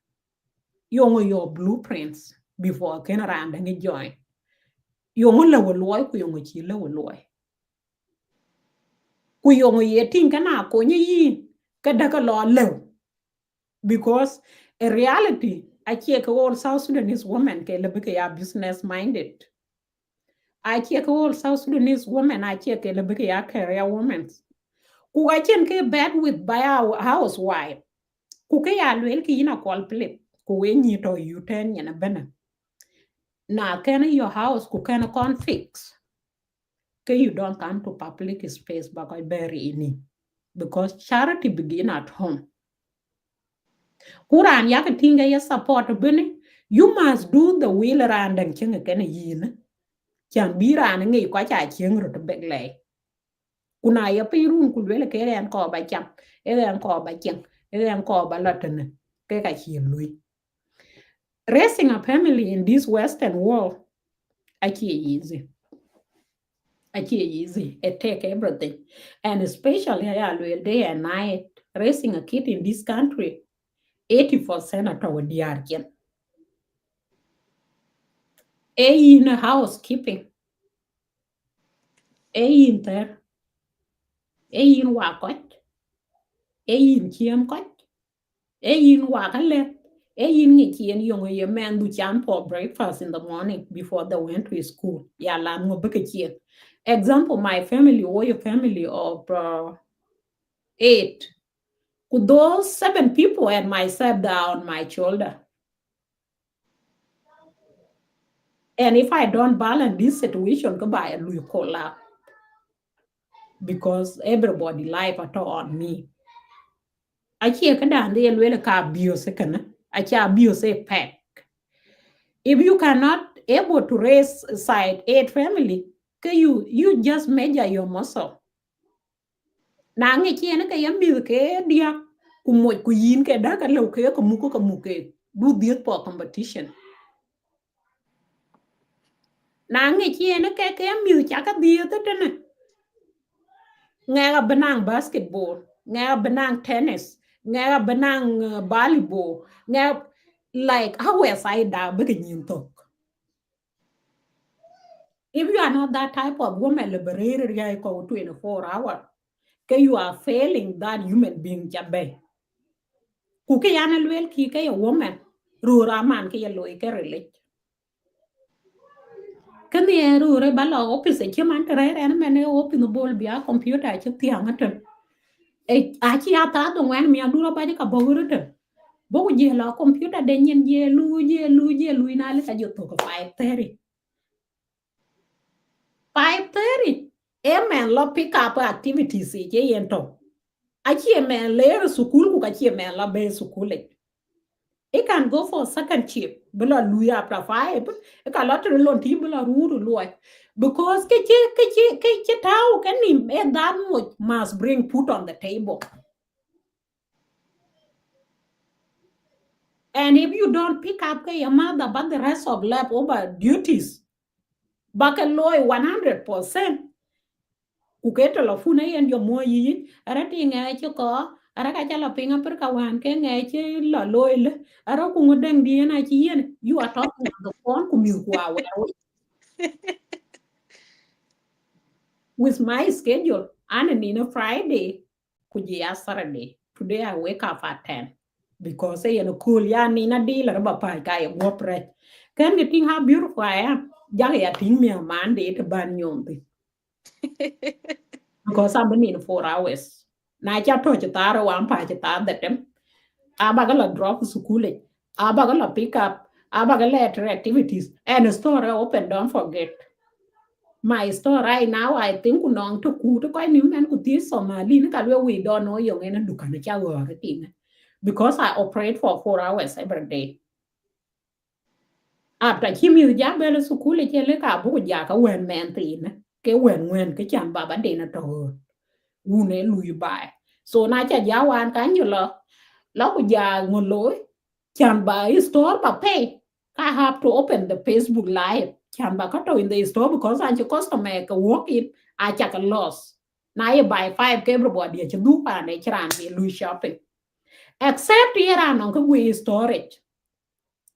yongo your blueprints before ken ran dang join yongo le wo luoi ku yongo chi le wo luoi ku yongo ye ting kana ko nyi yin ka da ka lo lew because in reality I check all South Sudanese women ke lebe ke ya business minded. I check all South Sudanese women I check ke lebe ke ya career women. Ku I chen ke bad with by our housewife. Ku ke ya lwel ki ina call plip. Ku we ni to you ten yana bena. Na can your house ku can confix. Ke you don't come to public space but I bury in it. Because charity begin at home. Kuran ya tinga ya support bene you must do the will ran dan chinga kana yin chan bi ran ngi ko cha ching ro to begle kuna ya pirun ku le ke ran ko ba cham e ran ko ba ching e ran ko ba latene ke ka chi lui raising a family in this western world achi easy it take everything and especially ya day and night raising a kid in this country 80% of our DRG in housekeeping in there in wakot in chiam kot in wakale in ni chien yong ye man du chan for breakfast in the morning before they went to school ya lam ngo beke chien example my family or your family of 8 could those 7 people and myself down my shoulder and if I don't balance this situation goodbye will collapse because everybody life at all on me achie ka dan de lwele ka biose kana achia biose pack if you cannot able to raise side 8 family you just measure your muscle na ngi chiene ka yambi ke dia ku mo ku yin ke da ka lo ke ko mu ke du diet for competition na ngi chiene ke yambi cha ka diet tene nga benang basketball nga benang tennis nga benang volleyball nga like how was I da begin talk if you are not that type of woman liberated ya ko 24 hour ke you are failing that human being jabe ku ke yana lwel ki ke a woman ru raman ke lo ke rele kan ye ru re balo office ke man tere ene mene open bol bia computer che tianga ten e a chi ata do wen mi aduro ba ka bogurute bogu je la computer de nyen je lu na le ka jo to ko 5:30 5:30 e men lo pick up activities je yen to a chi men le school ku ka chi men la be school it can go for second chip bela lu after 5 e ka lot lo ti bela ru lo because ke tau can him that much must bring food on the table. And if you don't pick up your mother but the rest of leftover duties, bakaloy 100%. Kuketo la funa yen yo mo yi, arati nga choko, araka chala pinga per kawan ke nga che la loil, araku ngudeng di na chi yen, you are talking on the phone kumu kwa with my schedule. And in a Friday, kujia Saturday. Today I wake up at 10. Because I am cool ya nina deal about pie guy wopre. Can you think how beautiful I am? Jaggy I think me a Monday to ban yombi. Because I'm in 4 hours. Na cha to chitara one pie chita that them. Abagala drop school. Abagala pick up. Abagala activities. And the store open, don't forget. My store right now, I think unong to ku to quite new man could this Somali we don't know young and dukana chago because I operate for 4 hours every day. After chimi jabel sukule chele ka bu jaka wen man tin ke wen ke chan baba dina to une lui bai. So na cha jawan kan yo lo ku ja ngolo chan ba store pa pay. I have to open the Facebook live. Can ba to in the store because I customer can walk in. I check a loss. Now you buy 5 everybody you do pa ne chran be lu shopping. Except here on we storage.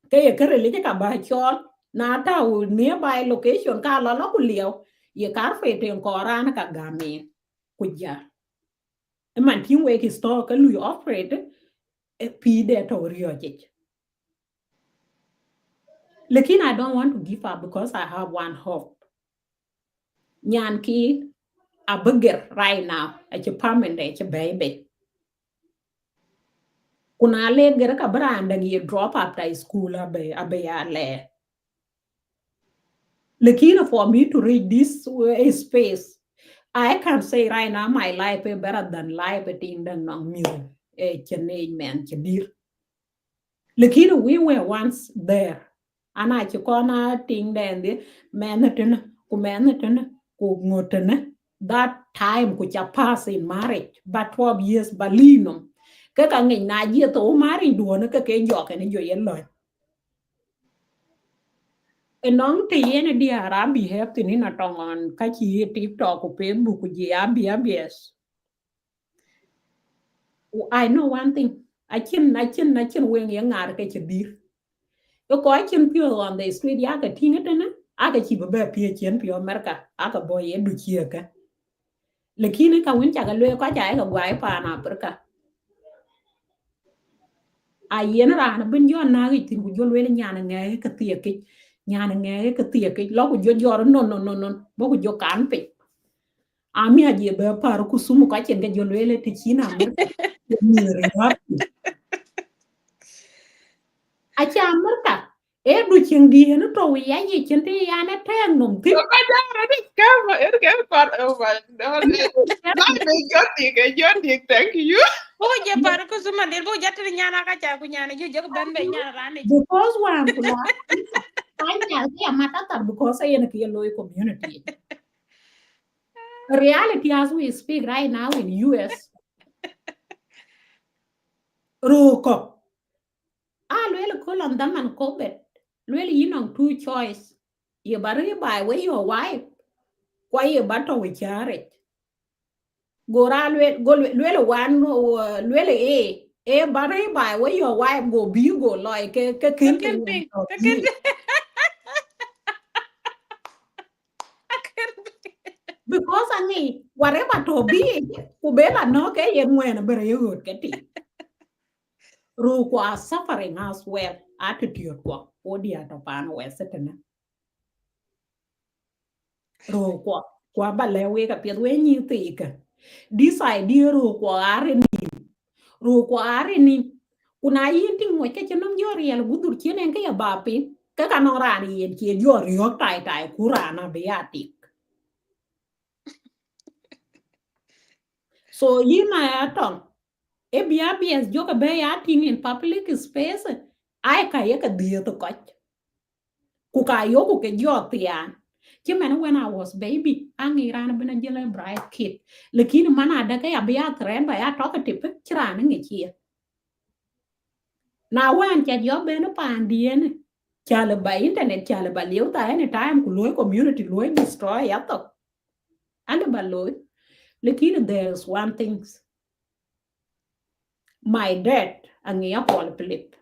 Ke ke really ka ba chol na ta nearby location ka lo ku liao. Ye kar fe te ko ran ka game ku ja. E man tin we ki store ka lu operate e pi de to rio je. Lekin I don't want to give up because I have one hope. Nyan ki a burger right now at your permanent at your baby. Kuna le gera ka branda gi drop after school abe ya le. Lekin for me to reach this space, I can say right now my life is better than life at in the non music. Chene man chadir. Lekin we were once there. And I chukona ting then the man ku ngotene that time ku cha pass in marriage but 12 years balinum ke ka ngi na ye to mari do na ke jo ke ne jo yen lo enong te yen di arabi have to ni na tongon ka chi tiktok ku facebook ku ji abs I know one thing I can wen ye ngar ke dir yo ko I can pure on the street ya ka tinga tena aga chi be pie chen pio america aga boy ye du chi ka lakini ka win cha ga le ka ja ga gwai pa na africa a yen ran bin yo na gi tin ku jo le nyana nge ka tie ki nyana nge ka tie ki lo ku jo jo no bo ku jo kan pe a mi a je be par ku sumu ka chen ga jo le ti china america mi re ha a cha america e du ching di no to wi ya ye chen ti ya na tang num ti Thank you. Bo je par ko suma dir bo jatti nyana ka cha ku nyana ju jog ben be nyana rani. because one kula I ya mata because I in a low community. Reality as we speak right now in US, Roko. Really cool on them and COVID. Really, two choice. You better buy where your wife. Why you butter with it? Go around really one really butter buy where your wife go be go like a Ka kill ken ping. Ka ken because I mean whatever to be kubela no ke yen when very good get it. Ru are suffering as well attitude kwa odi atopan wesetena ru kwa balewe ka piedwe nyi tika this idea ru are ni kuna yinti mo ke chinom yori el gudur chenen ke ya bapi ka kanorani yen ke yori yok tai kurana beati so yima aton ABS joka be acting in public space ai ka ye ka dio to koch ku ka yo ku ke jo tian chứ mà when I was baby ang iran bena jela bright kid lakini mana ada ka abia trend ba ya talkative chira na ngi chi na wan cha jo be no pan dien chala ba internet chala ba liu ta anytime ku loy community loy destroy ya to and ba loy lakini there's one thing my dad ang ya pol flip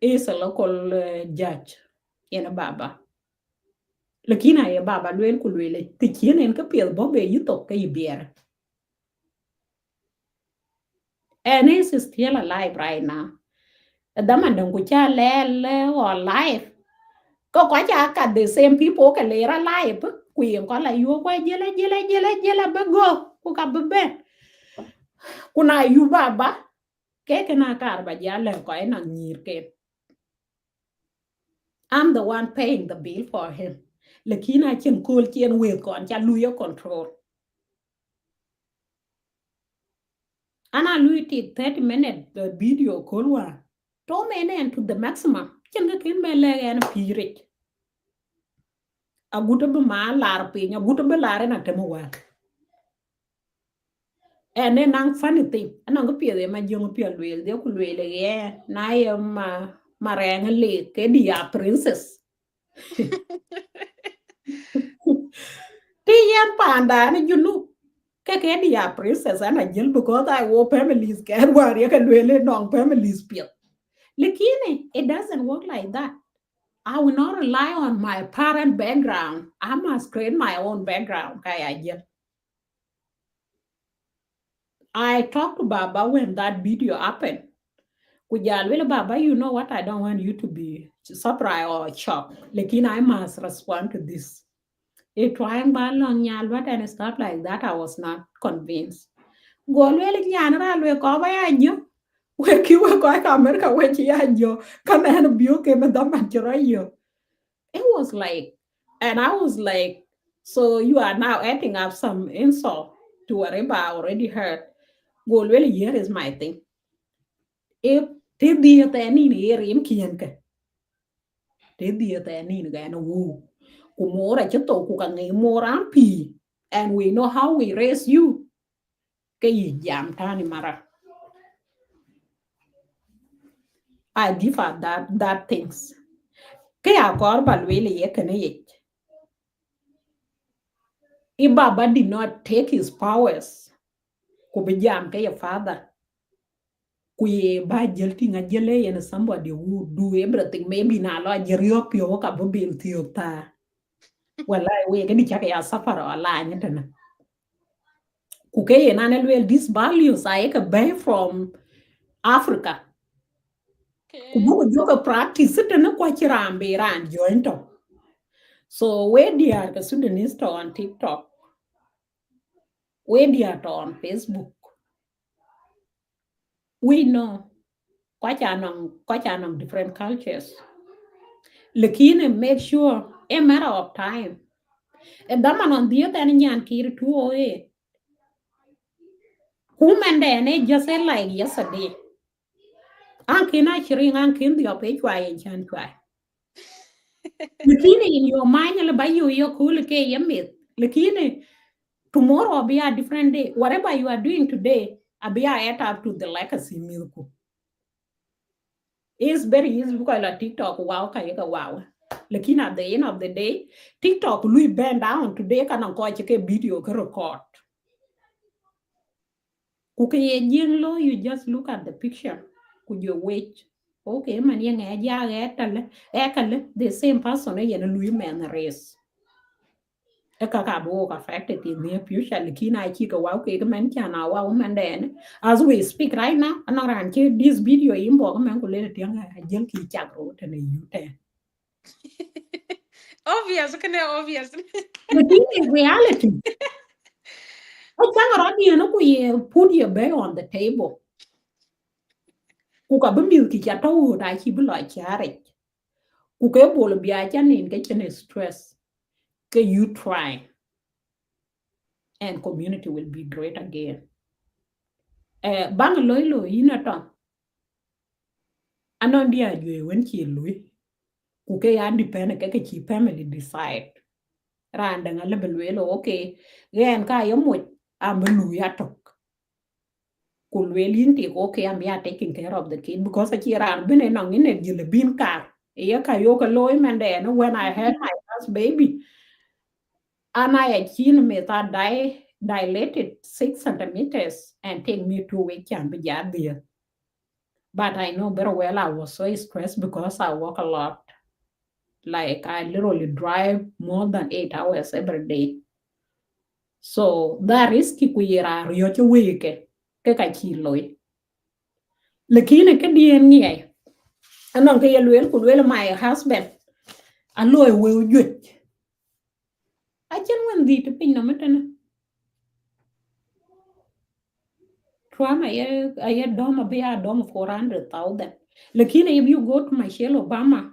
is a local judge in a baba lakini ay baba lwel ku lwele ti chienen ka piel bo be yuto ka yibier. And he's still alive right now. Daman dong ku cha lele or life. Ko kwa cha ka the same people ka lera life. Ku yen ko la yu ko jela be go ku ka be ben. Kuna yu baba ke na kar ba jale ko na nyir ke. I'm the one paying the bill for him. Lakini I can call chien we kon cha luyo control. Ana lui take 30-minute video call wa. To menen to the maximum. Chen ka kin me le gan pirich. Aguto be ma lar pin, aguto be lare na temo wa. And then ang funny thing, anang ko pia de ma jong pia lwel, de ku lwel ye na ye ma reng le ke dia princess. Ti yan panda ni junu ke dia princess ana jil because I wo families ke war ye ka lwel nong families pia. Lakini it doesn't work like that. I will not rely on my parent background. I must create my own background. I talked to Baba when that video happened. Kujal, Baba, you know what? I don't want you to be surprised or shocked. Like, I must respond to this. A trying balong yalwat and stuff like that, I was not convinced. Go really general, we cover you. We keep America, which you can have you came and the it was like, and I was like, so you are now adding up some insult to whatever I already heard. Go really, here is my thing. If te dia ta ni ni rim kien ka te dia ta ni ga no wu ku mora che to ku ka ngi mora pi and we know how we raise you ke yi jam ta ni mara I differ that things ke a kor ba le ye ke ne ye if baba did not take his powers ku be jam ke your father ku ye ba jel ti nga jele yen somebody who do everything maybe na lo jerio pio ka bo bil ti ta wala we ke di cha ke ya safara ala ni ta Kuke and well, these values I can buy from Africa. Okay. Kubuku joka practice it and quite rambe ran joint. So where they are the Sudanese on TikTok, where they are on Facebook, we know quite anong different cultures. Lakini make sure a matter of time. And that man on the other hand, Kiri 208. Who man then just said like yesterday. Ankin I cheering Ankin the page why and chan try. Lakini in your mind, you're cool, okay, yummy. Lakini tomorrow will be a different day. Whatever you are doing today, I'll be add up to the legacy milk. It's very easy because like TikTok, wow, kayaka wow. Lakini at the end of the day, TikTok will bend down today can a video record. Kuke low, you just look at the picture. Could you wait? Okay, man, yang the same person, and Louis man race. Kaka bo affected in near future lakini I chika wow ke man kana wow man then as we speak right now another anche this video imbo man ko le tianga ajel ki chakro tene yute Obvious, can obvious. the thing is reality I can't run you know ku put your bag on the table ku ka bimil ki chato da ki bu lo chare ku ke bolo bi a chanin ke chene stress ke you try and community will be great again bang loilo ina to anon dia jwe wen chi lui ku ke ya depend ke chi family decide randa nga lebel welo okay gen ka yo mo am lu ya tok ku welin ti okay am ya taking care of the kid because chi ran bene no ngine jile bin kar ya ka yo ka loy mande no when I had my first baby and I achieved me that dilated 6 centimeters and take me 2 weeks and be there. But I know very well I was so stressed because I work a lot. Like I literally drive more than 8 hours every day. So that risky kuyera ryocho weke ke ka chiloi. Lakini ke dien ngie. Anong ke yelwel kulwel my husband. Aloy we ujwet. Achen wen di te pin no metana. Trauma ye dom be a dom 400,000. Lakini if you go to Michelle Obama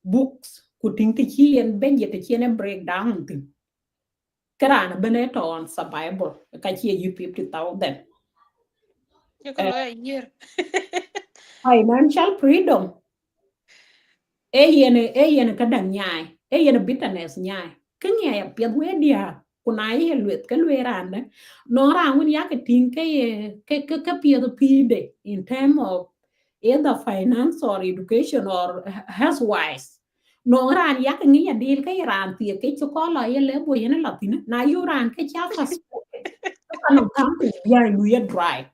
books kuting ti chi en benje te chi en breakdown tin. Karana beneto on survival ka chi you 50,000. Yo ko lo a year. Financial freedom e yene kadang nyai e yene bitterness nyai kenya ya pia wedia kuna ye lwet ke lwerande no ra ngun ya ke tin ke pia the pide in term of either finance or education or health wise no ran ya ke ngi ya dil ke ran ti ke chokola ye le bo yene latin na yu ran ke cha fas no kampu ya lu ya dry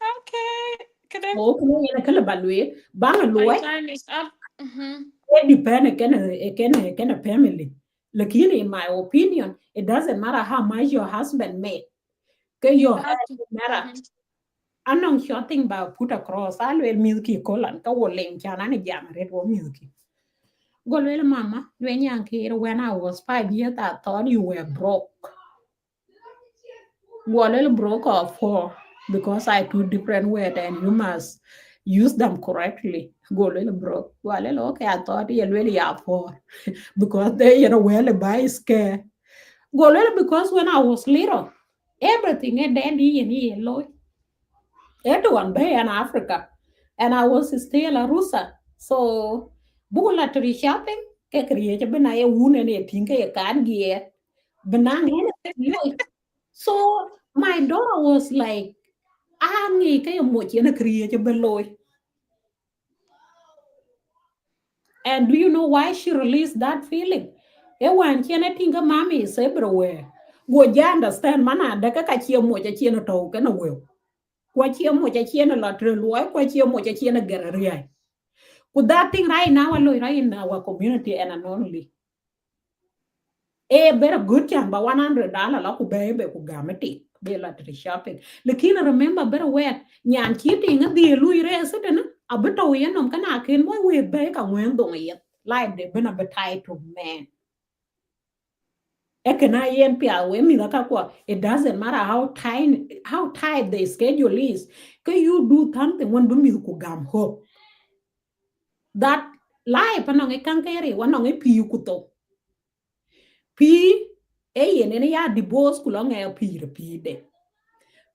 Okay. Kada o ko yene kala balwe ba my lo time is up. Mm-hmm. it depends can a family. Lakini in my opinion, it doesn't matter how much your husband made. Okay, You your have head to. matter. Mm-hmm. Anong shorting ba put across. I will milky kolan ka woling chana ni jam red wo milky. Golwel mama, when I was 5 years, I thought you were broke. Gwalel broke or four because I two different words and you must use them correctly. Golel broke. Gwalel okay, I thought you really are poor because they well by scare. Golel because when I was little, everything a daddy and he low. Everyone by in Africa. And I was still a rusa. So bugula to shopping, ke create bena ye woon and a think a can gear. Benang so my daughter was like, "Ah, ngi kay mo ci na kriye ci beloy." And do you know why she released that feeling? E wan ci na tinga mommy is everywhere. Go ja understand mana da ka ci mo ci na to ka na we. Kwa ci mo ci na latre loy, kwa ci mo ci na gararia. Could that thing right now alloy right in our community and anonymity? A very good chance, but $100 la ku bebe ku gamati be la tri shopping. Lakini remember better where nyan cheating a di lui re setena abeto yen nom kana ken mo we be ka ngwen dong yet life de bena betai to man. Ekena yen pia we mi ka kwa it doesn't matter how tight the schedule is. Can you do something when be mi ku gam hope that life anong e kankere wanong e pi ku to. Pi e yen ya divorce ku lo nge pi de.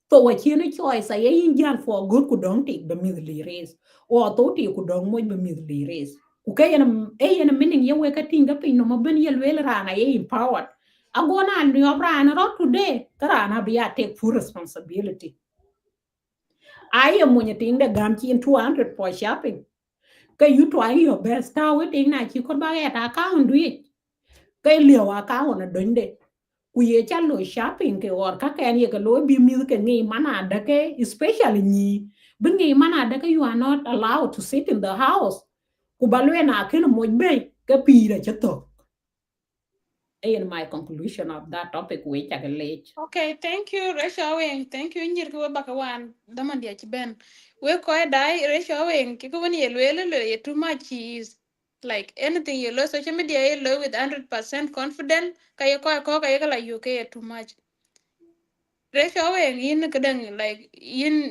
So what you choice ay Indian for good ku dong tik be midli race or to ti ku dong mo be midli race ku kay na meaning ye we ka tinga pin no maben ye wel rana ye empowered agona ni obrana ro today karana be ya take full responsibility I am when you think the gam chin 200 for shopping kay you try your best ka we ting na chi ko ba ya ta account do it kay liwa account na donde ku ye cha lo shopping ke or ka ken ye ke lo bi mi ke ngi mana da ke especially ni bi ngi mana da ke you are not allowed to sit in the house ku balwe na ke no mo be ke pi re cha to in my conclusion of that topic we cha ke lech Okay, thank you, Racho Aweng. Thank you, Nyir Kwa Bakawan. Daman dia chiben. We koi dai Racho Aweng. Kiko when ye lwele too much is like anything you lose social media you low with 100% confident. Kaya kaya like you kaya too much. Racho Aweng in kadang like in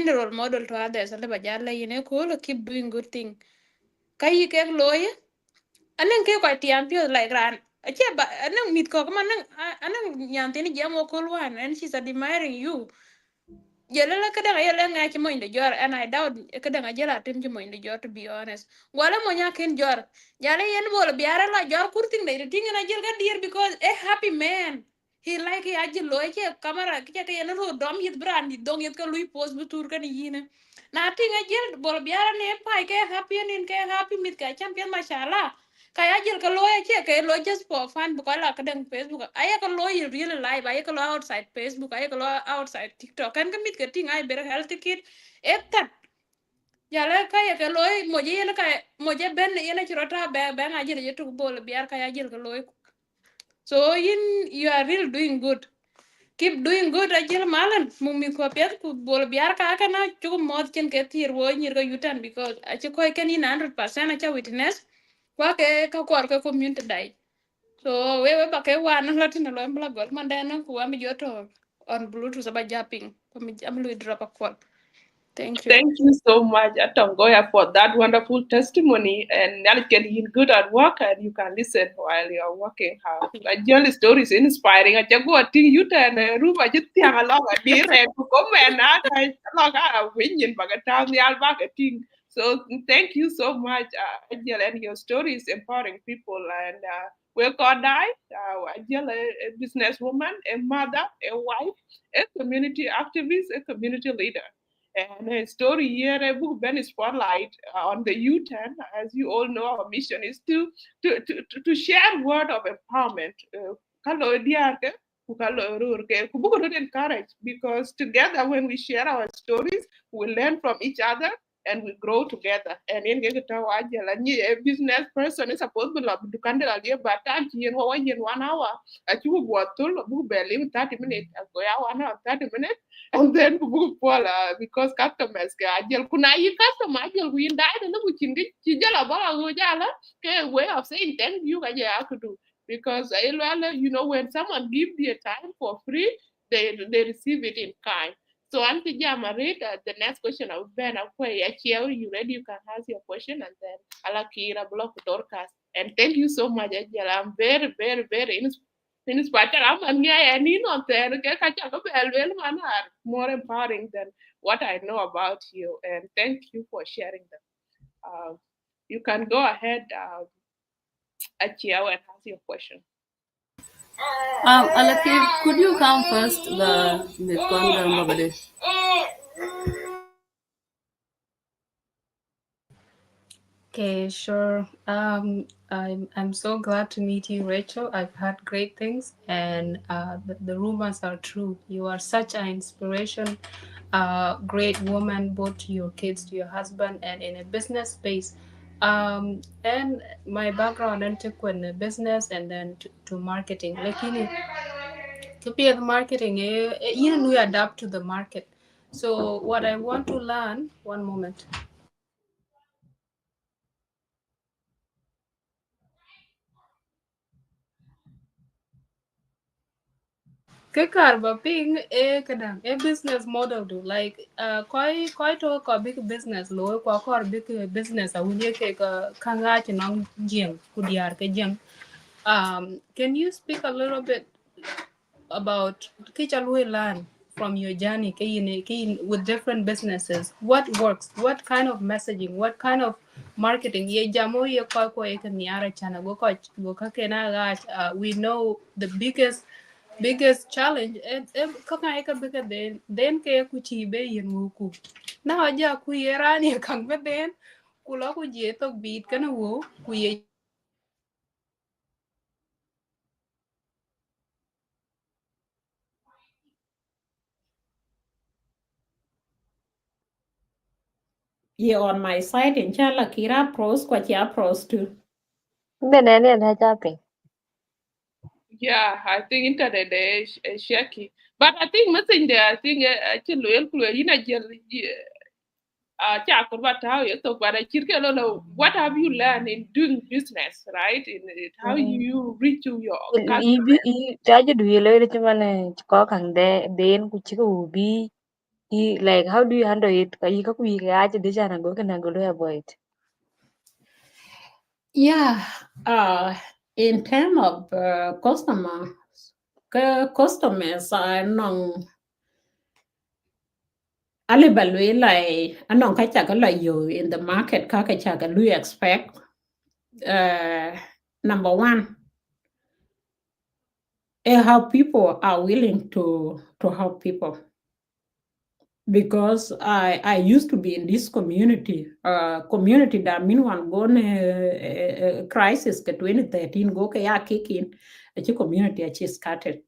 the role model to others. Alaba jala yin cool keep doing good thing. Kaya kaya lawyer. Anang ke ko tiampio like ran ache ba anang mit ko man anang nyantini jamo kulwan and she's admiring you jelela kadang yela nga mo inde jor and I doubt kadang ajela tim mo inde jor to be honest wala mo nya ken jor jale yen bol biara la jor kurting de tinga na jel ga dear because a happy man he like he ajel lo ke camera ke ke yen ro dom yit brand dong yit ka lui post bu tur kan yine na tinga jel bol biara ne pa ke happy nin ke happy mit ka champion mashallah kaya jil ka lo ya che ke lo just for fun because la kadang Facebook aya ka lo in real life aya ka lo outside Facebook aya ka lo outside TikTok kan ka mit ka ting ay better healthy kid etat Jala kaya ke loy moje yela kaya moje ben yela chirota be ngajir je tu bol biar kaya jil ke loy. So you are really doing good. Keep doing good ajil malan mumi ko pet ku bol biar ka kana chugo mod chen ke tir wo nyir ga yutan because achi ko ken in 100% acha witness kwa ke ka kor ka community dai. So we ba ke wan latin lo mbla gol mandana ku am joto on bluetooth aba japping ko mi am lu drop a call. Thank you. Thank you so much, Atongoya, for that wonderful testimony. And now getting good at work, and you can listen while you're working. How your story is inspiring. I just go to you and room. I just think along a dear and to come and I log out win in Bagatown, the Albaga. So thank you so much, Angel, and your story is empowering people. And we're gonna die. Angel, a businesswoman, a mother, a wife, a community activist, a community leader. And a story here, a book Ben spotlight on the U10. As you all know, our mission is to share word of empowerment. Kalo diarke, kukalo rurke, kubuko don't encourage because together when we share our stories, we learn from each other and we grow together. And in get a business person is supposed to be dukande alia but time in 1 hour. A chubu botul, book belly 30 minutes, a goya 1 hour 30 minutes and then because customers ke ajel kuna yi customer ajel ku yinda ida na ku chingi ci jala ba go jala ke way of saying thank you ka ja kudu because you know when someone give their time for free they receive it in kind. So Auntie Jamarita, the next question of Ben Akwe, you ready? You can ask your question and then Alakira block Dorcas. And thank you so much, Angela. I'm very, very, very inspired. I'm and you know there are more empowering than what I know about you. And thank you for sharing them. You can go ahead, Achia, and ask your question. Alaki, could you come first? The Kwanzaa Mbabade. Okay, sure. I'm so glad to meet you, Rachel. I've heard great things, and the rumors are true. You are such an inspiration, great woman, both to your kids, to your husband, and in a business space. And my background I took in the business and then to marketing. Like to be the marketing, you know, we adapt to the market. So what I want to learn, one moment. Cái cả bà ping cái đằng business model do like quite to có big business lối qua có big business à when cái kanga chỉ nong giang kudiar cái giang can you speak a little bit about cái chalui learn from your journey with different businesses what works what kind of messaging what kind of marketing ye jamo ye ko ye kan yara chana go ka kena ga we know the biggest challenge and kaka eka bika then ke ku chi be yin wuku na aja ku yerani kan be den kula ku je to bit kana wo ku ye Yeah, on my side, inshallah, Kira pros, Kwacha pros too. Benene na chapping. Yeah, I think internet is shaky. But I think missing there, I think actually, you know, but what have you learned in doing business, right? In it, how you reach to your customers? Chaji do you learn it man ko kang de den ku chi ku bi like how do you handle it? Ka yi ka ku yi ka aje de jana go kana go lo avoid. Yeah, in terms of customers are non alibalwe like anon kacha like you in the market kaka chaga lu expect number one how people are willing to help people because I used to be in this community that mean one gone crisis ke 2013 go ke ya kicking a community achi started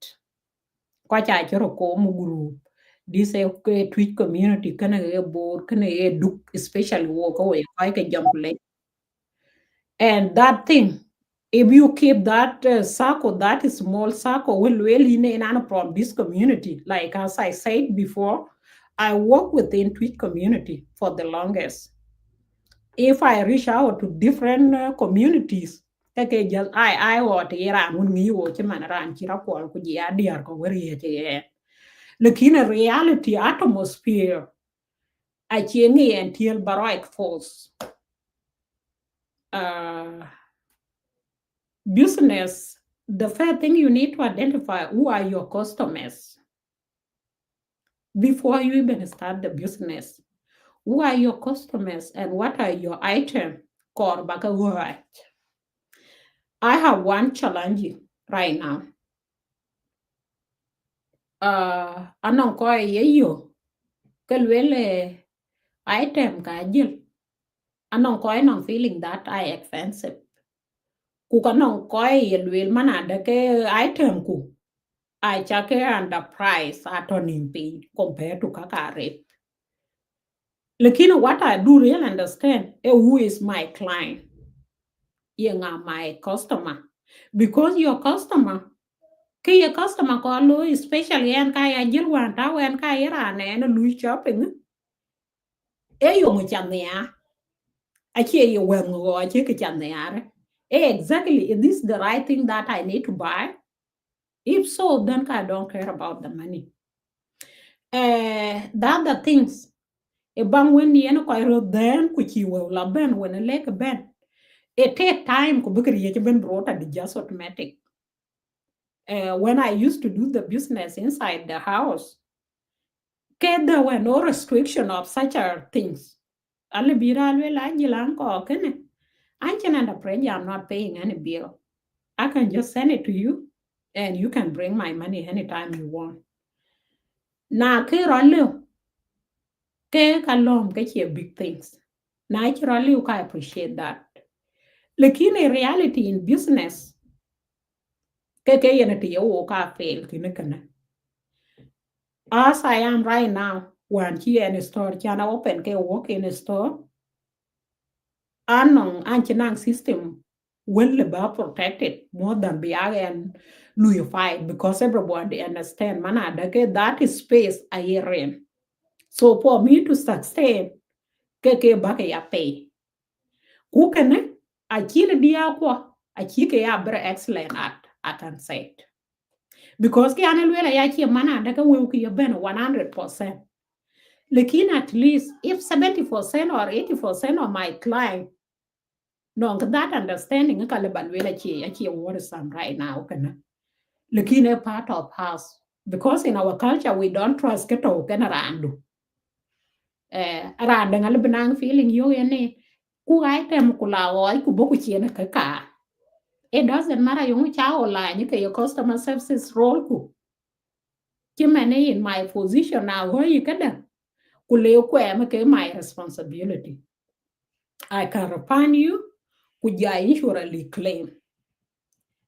kwacha choro ko mu group this a tweet community kana a board kana a duk especially walk away like a jump late. And that thing, if you keep that circle, that small circle, will really in from this community. Like as I said before, I work within tweet community for the longest. If I reach out to different communities, kake just I or te ran un ngi wo che man ran chi ra ko ku ji adiar ko wari che ye. Lekin reality atmosphere a chengi and tiel baroik force. Uh, Business, the first thing you need to identify who are your customers before you even start the business. Who are your customers and what are your items? I have one challenge right now. Anong ko yeyo kalwele item ka jil. Anong ko anong feeling that I expensive. Ku kanong ko yelwel manada ke item ku. I check and the price at on compared to kakare. Lakini what I do really understand who is my client. Yenga my customer. Because your customer, ke your customer ko lo especially en kaya jilwan ta wen kaya rane en lu shopping. Yung chania. Achi yo wen go achi ke chania. Exactly, is this the right thing that I need to buy? If so, then I don't care about the money. The other things, a bang when the end quite wrote then, which you will la ben when a leg ben. It take time to be ben brought at the just automatic. When I used to do the business inside the house, there were no restriction of such things. Ali bira will anjilan ko kene. Anjan and a I'm not paying any bill. I can just send it to you and you can bring my money anytime you want. Na ke rollo ke kalom ke big things. Naturally, you can appreciate that. Lekin in reality in business, ke yenati yo ka fail kinekana. As I am right now, when here in a store, can open ke work in a store. Anong anchinang system will be protected more than be and nullified because everybody understand manada ke that is space I in. So for me to sustain, ke bake ya pay. Kukene, I chile dia kwa, I chike ya very excellent at, I can say it. Because ke anelwela ya chi manada ke we ya ben 100%. Lekin at least if 70% or 80% of my client no that understanding ka lebalwela chi what is some right now kana. Lekin a part of us because in our culture we don't trust ke to kana randu. Randa nga benang feeling yo yene ku item kula oi ku boku chiena ka. It doesn't matter yung cha online ke your customer services role ku. Kimane in my position now ho yikada. Kuleo ku em ke my responsibility. I can refund you kuja insurally claim.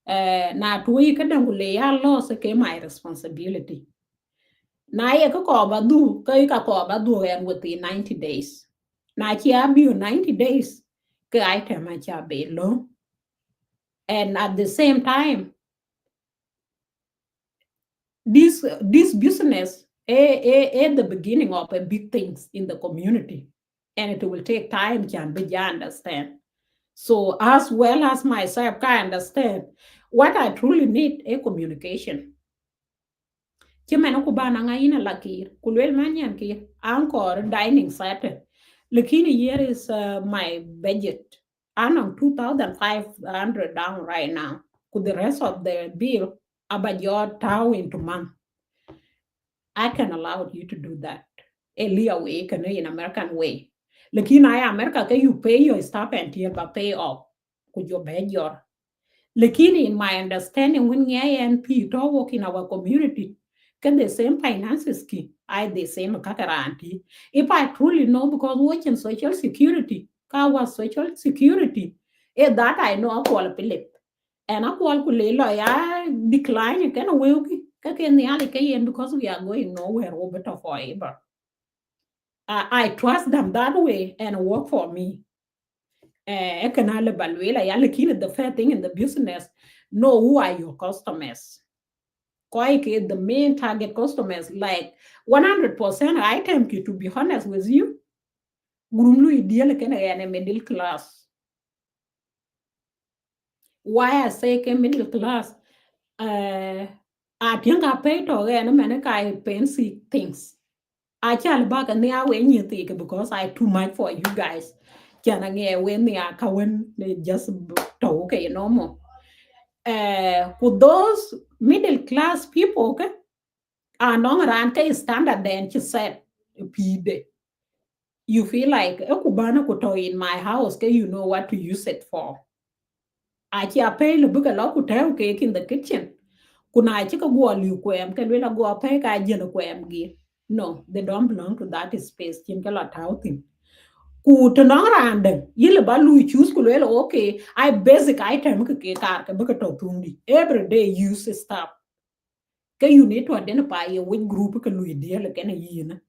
Na tuwi kada kule ya loss ke my responsibility. Na ye ka ko badu ka ko badu within 90 days. Na chi abiu 90 days ke item cha be low. And at the same time, this business is the beginning of a big things in the community, and it will take time can be understand. So as well as myself, I understand what I truly need a communication. Chimeno kubana nga ina lakir kulwel manyan ki anchor dining set. Lakini here is my budget. I'm 2,500 down right now. Could the rest of the bill about your tau into month? I can allow you to do that. A Leah way, can in American way. Lakini I America, can you pay your staff and here but pay off? Could you beg your? Lakini in my understanding, when I and Peter work in our community, get the same finances key. I the same kakaranti. If I truly know because watching social security, kawa social security, that I know a quality. And a quality ya decline can away Because we are going nowhere over forever. I trust them that way and work for me. The fair thing in the business, know who are your customers. The main target customers, like 100% item, to be honest with you, middle class. Why I say middle class? I think I pay to many fancy things. I can't back and they are when you think because I too much for you guys. Can I get when they are when they just okay no more. With those middle class people, okay, are not around standard then you said you feel like a cubana kuto in my house, okay, you know what to use it for. I can't pay the book a lot of cake in the kitchen. Kuna chika go liu kwem can we go pay ka jeno kwem gi. No, they don't belong to that space. Chinkala tautin. Ku to nong random. Yile ba lui choose kulwelo okay. I basic item ke kar ke buka tundi. Every day use stuff. Ke you need to identify which group ke lui deal like na yina.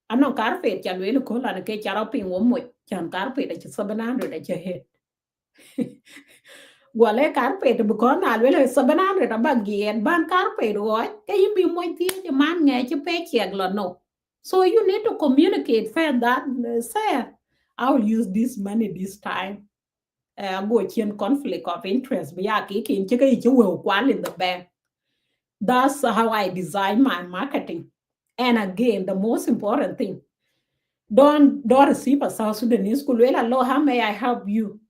Ano carpet chan welo ko la ke charaping wo mo chan carpet at 700 at your head. Gwale carpet because na wele 700 about gian ban carpet rồi cái you be mo ti man nghe chứ pe chẹt là no. So you need to communicate fair that say I will use this money this time. Go chen conflict of interest be ya ki kin chứ cái chứ will qual in the bank. That's how I design my marketing. And again, the most important thing, don't receive a South Sudanese school. Well, how may I help you?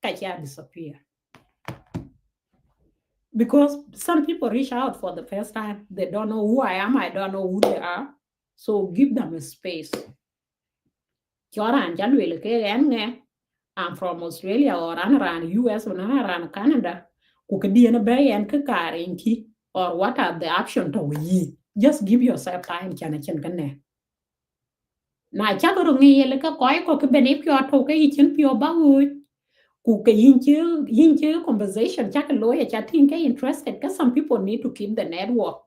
Kacha disappear. Because some people reach out for the first time. They don't know who I am. I don't know who they are. So give them a space. I'm from Australia or around US or around Canada. Or what are the options to we? Just give yourself time. Na chakoro ngi ka koi ko ke benefit to ke ichin pio ba ku ke yin conversation chak lawyer chatting ke interested because some people need to keep the network.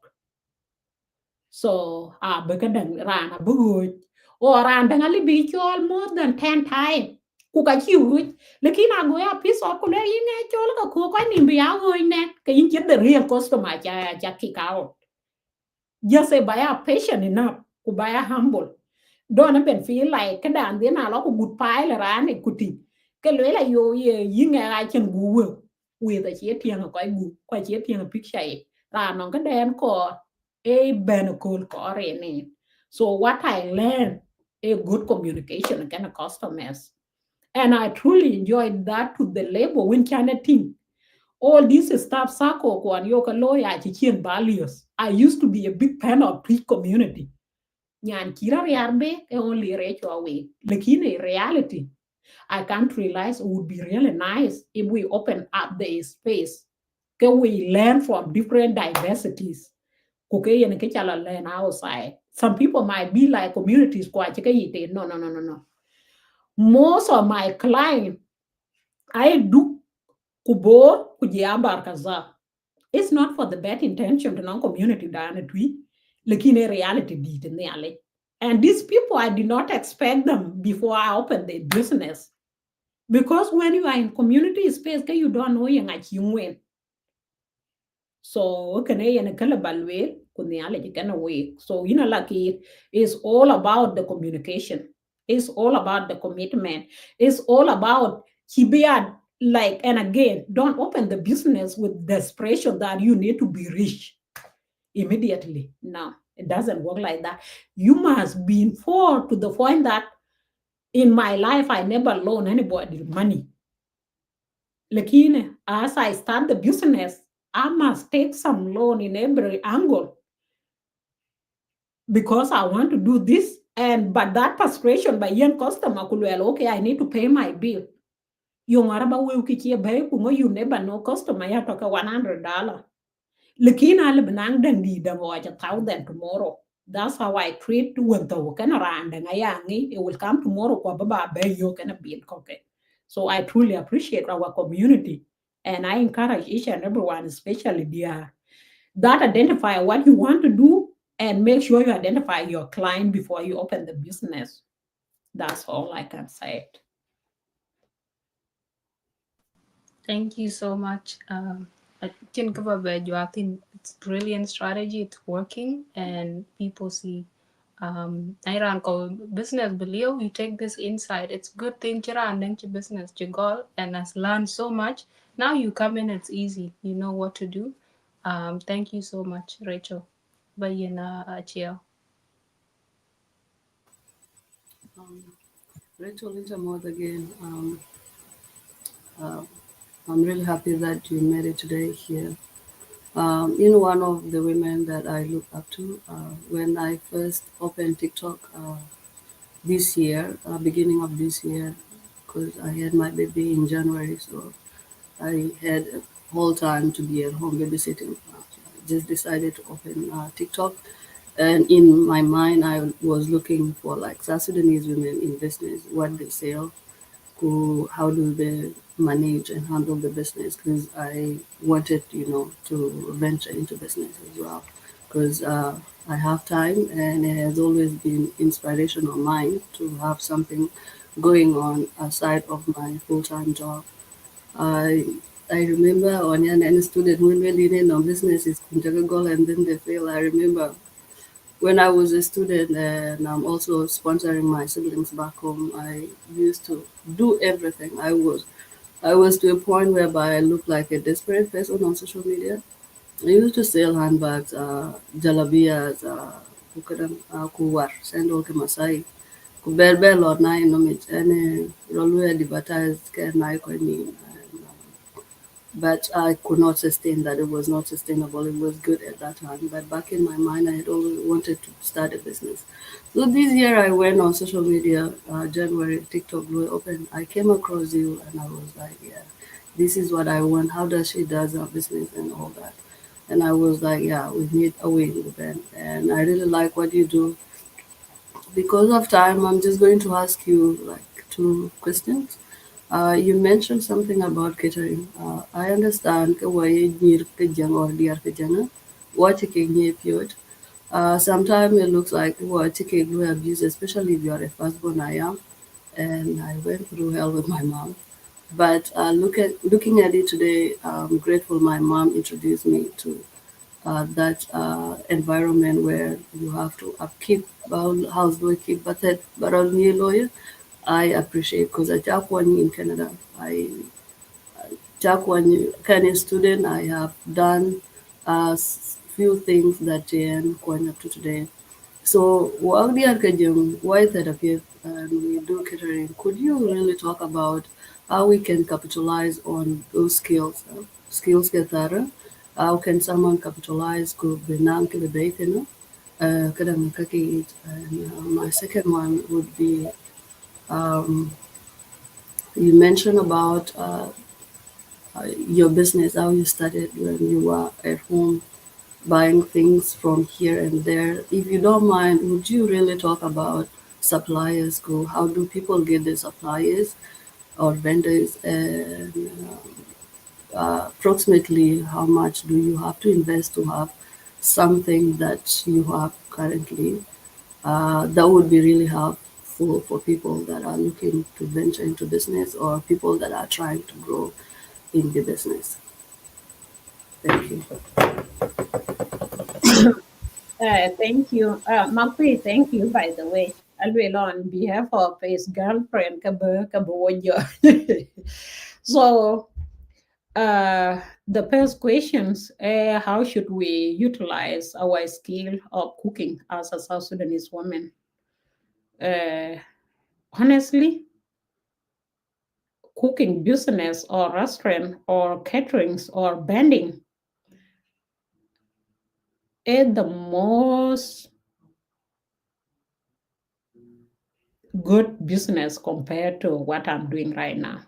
So bekadang rana bu or ran dangali be more than 10 times. Ku ka chiu lekin go ya piece of ko le yin e chol ka ko ni bi a go ne ke yin the real customer cha kick out. Just say buy a patient enough ku buy a humble. Don't even feel like cái đàn thế nào nó cũng bụt phái là ra này cụ thị cái lưới là vô yi nghe ai chân gu with the chia tiền ở quay chia tiền ở picture là nó cái đàn có a benefit có này. So what I learned a good communication and kind of customers, and I truly enjoyed that to the level when China team all this stuff sako ko an yoka lawyer chichen values. I used to be a big fan of pre-community. Nyan kira riarbe only Racho Aweng. Lakini reality, I can't realize it would be really nice if we open up the space. Can we learn from different diversities? Learn outside. Some people might be like communities. No. Most of my clients, I do kubo kujiabar kaza. It's not for the bad intention to non-community dianetui. Lakini reality did in the. And these people, I did not expect them before I opened the business. Because when you are in community space, you don't know you win. So so like it's all about the communication. It's all about the commitment. It's all about like, and again, don't open the business with desperation that you need to be rich immediately. No, it doesn't work like that. You must be informed to the point that in my life, I never loan anybody money. Like, as I start the business, I must take some loan in every angle because I want to do this. But that frustration by young customer could well, okay, I need to pay my bill. You never know customer you talk $100. Lakin ala benang dan di da mo aja $1,000 tomorrow. That's how I treat when the can around and it will come tomorrow kwa baba be yo can be okay. So I truly appreciate our community and I encourage each and everyone, especially that identify what you want to do and make sure you identify your client before you open the business. That's all I can say. Thank you so much. I can cover bed. I think it's brilliant strategy. It's working, and people see. I run business. Believe you take this insight. It's good thing you run into business. You go and has learned so much. Now you come in. It's easy. You know what to do. Thank you so much, Rachel. Bayina Chia. Rachel Lintamod again. Uh, I'm really happy that you made it today here. One of the women that I look up to when I first opened TikTok this year, beginning of this year, because I had my baby in January, so I had a whole time to be at home babysitting. I just decided to open TikTok, and in my mind, I was looking for like South Sudanese women in business, what they sell, how do they manage and handle the business, because I wanted, to venture into business as well, because I have time and it has always been inspiration of mine to have something going on aside of my full-time job. I I remember when any student when really didn't know business is goal and then they fail. I remember when I was a student and I'm also sponsoring my siblings back home, I used to do everything. I was to a point whereby I looked like a desperate person on social media. I used to sell handbags, jalabias, kuwar, sandal ke Masai, ku berber lot na inomit, and rolwe advertised ke na ko ni. But I could not sustain that. It was not sustainable. It was good at that time. But back in my mind, I had always wanted to start a business. So this year I went on social media, January, TikTok blew open. I came across you and I was like, yeah, this is what I want. How does she does her business and all that? And I was like, yeah, we need a way in the band. And I really like what you do. Because of time, I'm just going to ask you like two questions. You mentioned something about catering. I understand ka waye nyir ka jang or diar ka janga. What you can period. Sometimes it looks like what you can do abuse, especially if you are a firstborn. I am, and I went through hell with my mom. But looking at it today, I'm grateful my mom introduced me to that environment where you have to upkeep house boy keep but on lawyer. I appreciate because I job one in Canada. I job one kind of student. I have done few things that going up to today. So while we are getting why therapy and we do catering, could you really talk about how we can capitalize on those skills? Skills get better. How can someone capitalize ko benang ke debate, kadang kaki. And my second one would be um, you mentioned about your business, how you started when you were at home buying things from here and there. If you don't mind, would you really talk about suppliers? How do people get their suppliers or vendors? And approximately how much do you have to invest to have something that you have currently? That would be really helpful for people that are looking to venture into business or people that are trying to grow in the business. Thank you. Thank you. Makwi, thank you, by the way. I will on behalf of his girlfriend, Kabojo. So, the first questions, how should we utilize our skill of cooking as a South Sudanese woman? Uh, Honestly, cooking business or restaurant or caterings or vending is the most good business compared to what I'm doing right now.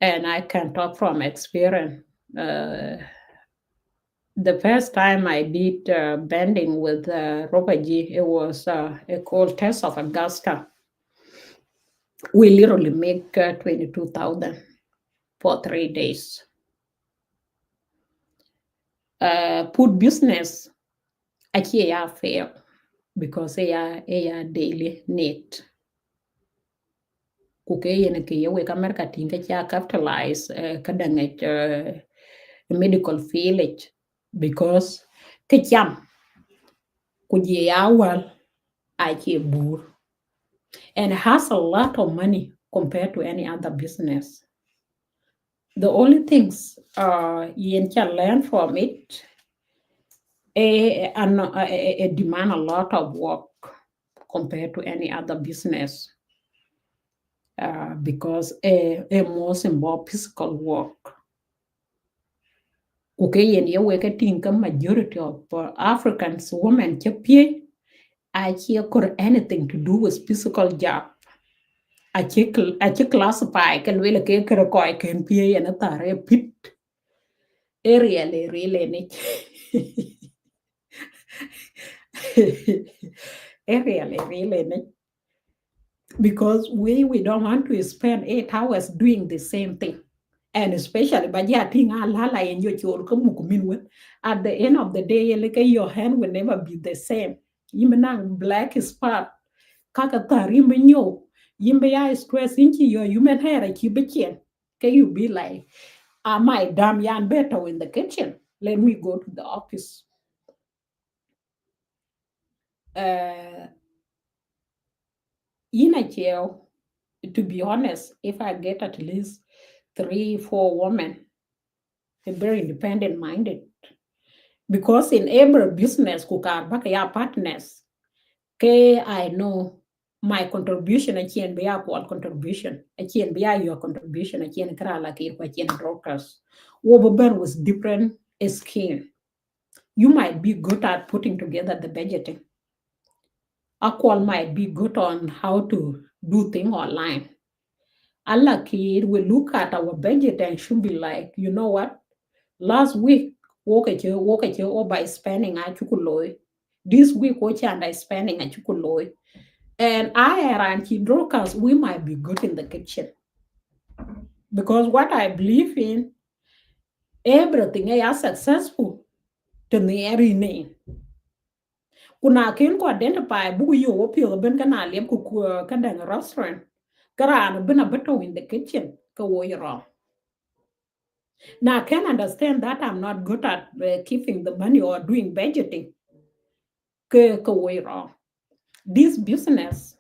And I can talk from experience. The first time I did bending with Robert G, it was a cold test of Augusta. We literally make 22,000 for 3 days. Food business actually fair because they are daily need. Kuke yen ke ye we America tinga cha capitalize kadang medical village because ke cham kuje ya well achi bur and has a lot of money compared to any other business. The only things you can learn from it demand a lot of work compared to any other business because a most involved physical work. Okay, yen ye we think a majority of Africans women chapie I hear anything to do with physical job. I classify can really ke koi can pie and a tare pit area really niche. Really niche. Because we don't want to spend 8 hours doing the same thing. And especially by ting lala in your at the end of the day, like your hand will never be the same. Even black spot, kakatari menyo, yimbe ya stress into your human hair, like you can you be like, my damn yan better in the kitchen. Let me go to the office. In a jail, to be honest, if I get at least 3-4 women, very independent minded, because in every business kukar baka partners, ke I know my contribution I can be a qual contribution, I can be your contribution, I can kra like I can brokers. Overburn with different skill. You might be good at putting together the budgeting. Aqual might be good on how to do things online. Allah kid will look at our budget and should be like, you know what? Last week, walk at you, or by spending at Chukuloy. This week, watch and I spending at Chukuloy. And I and brokers, we might be good in the kitchen. Because what I believe in, everything is successful to the every name. Kuna kin ko identify buku yo opio ben kana lem ku kadang restaurant. Karana been a better in the kitchen. Ka wo wrong. Now, I can understand that I'm not good at keeping the money or doing budgeting. Ka way wrong. This business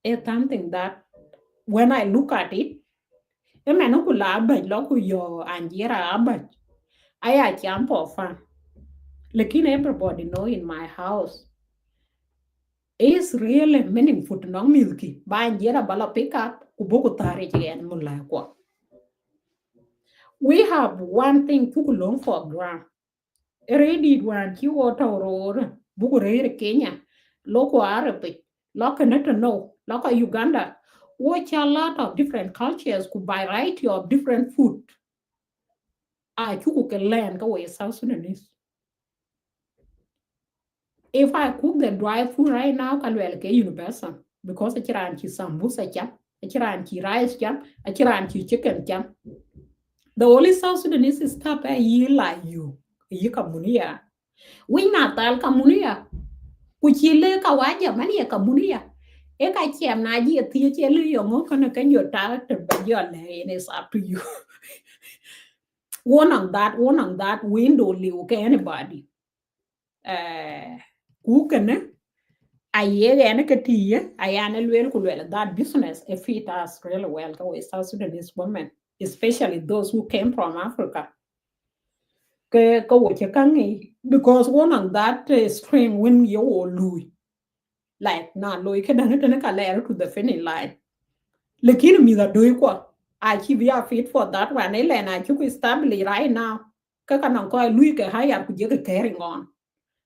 is something that when I look at it, I jump for fun. Like everybody know in my house, it's really meaningful to know milky. Banjira bala pick up, kuboku tari and mulakwa. We have one thing to learn for grant. Ready one you water or Bugure Kenya, local Arabic, local no, local Uganda. Watch a lot of different cultures could buy variety of different food. I cook a land go away South Sudanese. If I cook the dry food right now, can well get universal because a chiranchi sambusa jam, a chiranchi rice jam, a chiranchi chicken jam. The only South Sudanese is stop a year like you kamunia. We not tal kamunia. Kuchile kawaja mani ya kamunia. Eka chiam na ji ti chelu yongo kana kan your director but your lane is up to you. One on that window liu ke anybody. Kukene aye ene katiye ayane lwel kulwel that business if it has really well go South Sudanese women, especially those who came from Africa. Because one on that stream when you all lose. Like na loy ke dang tane ka layer to the finish line. Lekin mi da doy ko. I keep ya fit for that one. Ele na chuku stably right now. Ka kanang ko lui ke haya ku je carrying on.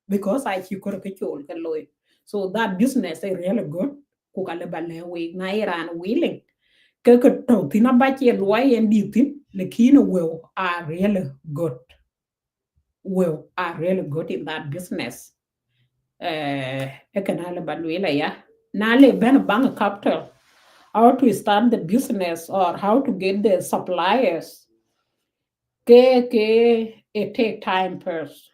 Because I keep ko ke chol ke loy. So that business is really good. Ku ka le bale we na iran willing. Ke to tina ba che loy and ditin. Lekin will are really good. Will are really good in that business. Ekanale balwela ya. Nale ben bank capital, how to start the business or how to get the suppliers. it take time first.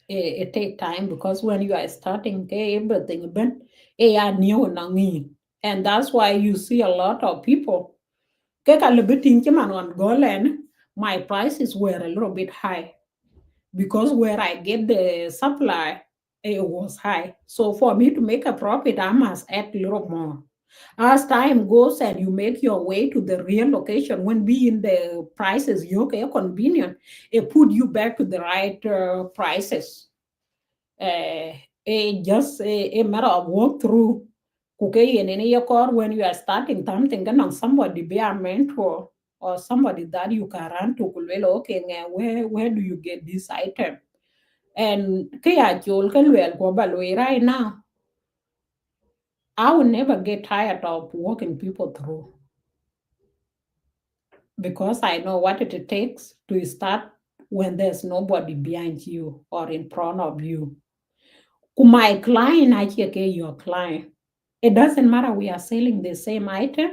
It take time because when you are starting everything ben new and that's why you see a lot of people my prices were a little bit high because where I get the supply it was high. So for me to make a profit, I must add a little more. As time goes and you make your way to the real location, when being the prices you okay convenient, it put you back to the right prices. Just a matter of walk through. When you are starting something, somebody be a mentor or somebody that you can run to. Okay, where do you get this item? And right now, I will never get tired of walking people through because I know what it takes to start when there's nobody behind you or in front of you. My client, I check your client. It doesn't matter we are selling the same item.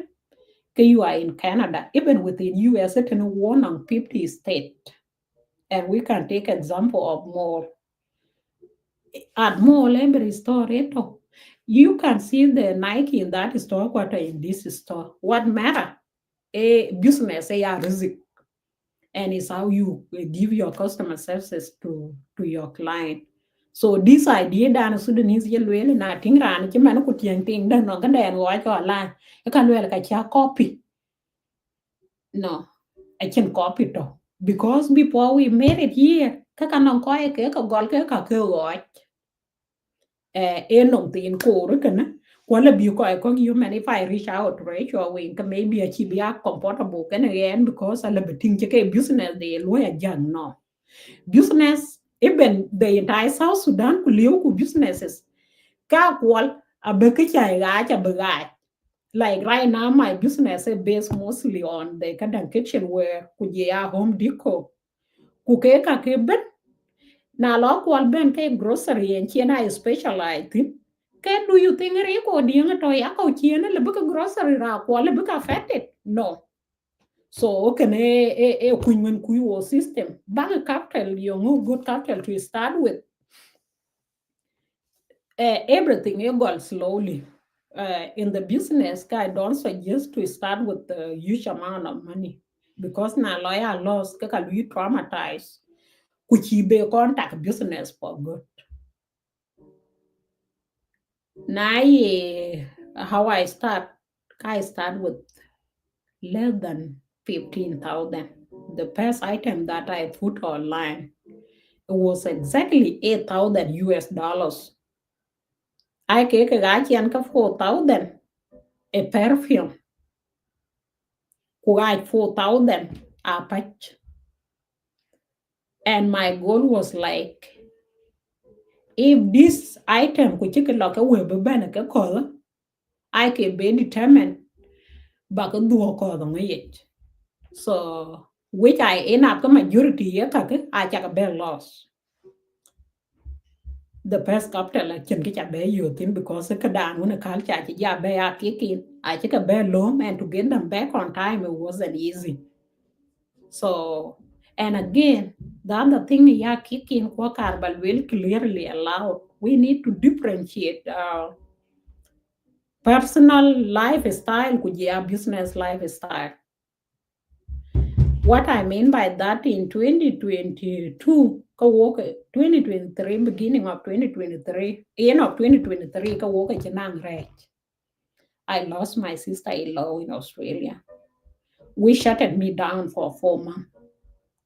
You are in Canada, even within US, it's in one on 50 states. And we can take example of mall. At mall, every store, you can see the Nike in that store, what in this store. What matter? A business, a risk. And it's how you give your customer services to your client. So this idea that Sudanese yellow na ting ran chiman ku tiang ting dan no dan wa cho la e kan wel ka cha copy. No, I can copy it because before we made it here ka kan ko e ke ka gol ke ka ke go e no tin ko ru kana kwala bi ko you man if I reach out to Racho Aweng maybe a chi be comfortable can again because I love ting ke business de lawyer jan no business even the entire South Sudan ku liu ku businesses ka kwal abeke chai ga cha bagai like right now my business is based mostly on the kind of kitchen where ku ya home decor ku ke ka ke ben na lo kwal ben ke grocery and chena is specialized in ke do you think ri ko ding to ya ko chena le buka grocery ra kwal le buka affected no. So can a kunywen kuyo system. Bank capital, you know, good capital to start with. Everything you got slowly. In the business, I don't suggest to start with a huge amount of money because now lawyer loss can be traumatized. Could you be contact business for good? Now, how I start with less than 15,000. The first item that I put online it was exactly 8,000 US dollars. I take a guy and 4,000 a perfume. Who 4,000 a patch. And my goal was like, if this item could take a look away, a color, I can be determined back a do call it. So, which I end up the majority, I take a bear loss. The first capital I can get a bear you think because the down when a culture yeah bear kicking I take a bear loan and to get them back on time it wasn't easy. So and again the other thing yeah kicking worker but will clearly allow we need to differentiate personal lifestyle with yeah business lifestyle. What I mean by that in 2022, 2023, beginning of 2023, end of 2023, I lost my sister-in-law in Australia. We shutted me down for 4 months.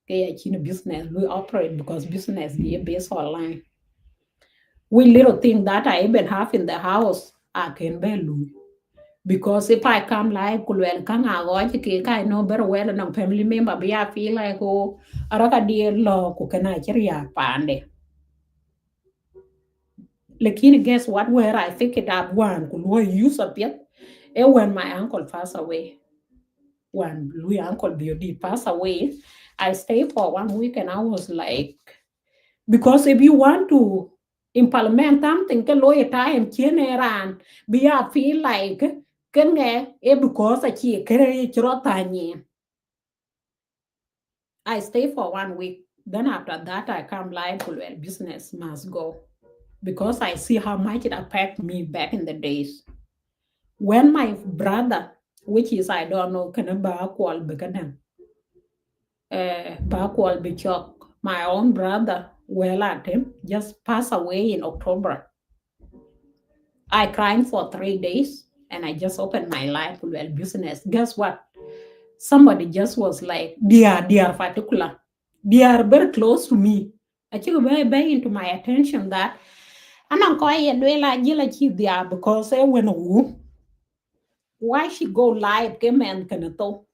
Okay, business we operate because business is based online. We little think that I even have in the house, I can bear because if I come live kulwel kang agoy ki I know very well and family member be I feel like oh araka dear lo ku kana chiria pande. Lakini guess what where I pick it up one kulwa use of it when my uncle passed away. When Louis uncle Biodi passed away, I stayed for 1 week and I was like because if you want to implement something cái lối time chiến ran be I feel like cái nghe because I chỉ cái chro tanye I stay for 1 week. Then after that, I come live. Well, business must go because I see how much it affect me back in the days when my brother, which is I don't know, can ba kwal begadan, ba kwal bichok. My own brother, well at him, just passed away in October. I cried for 3 days and I just opened my life well business. Guess what? Somebody just was like, they are particular. They are very close to me. I took very into my attention that and I'm quite they are because when why she go live came and can talk.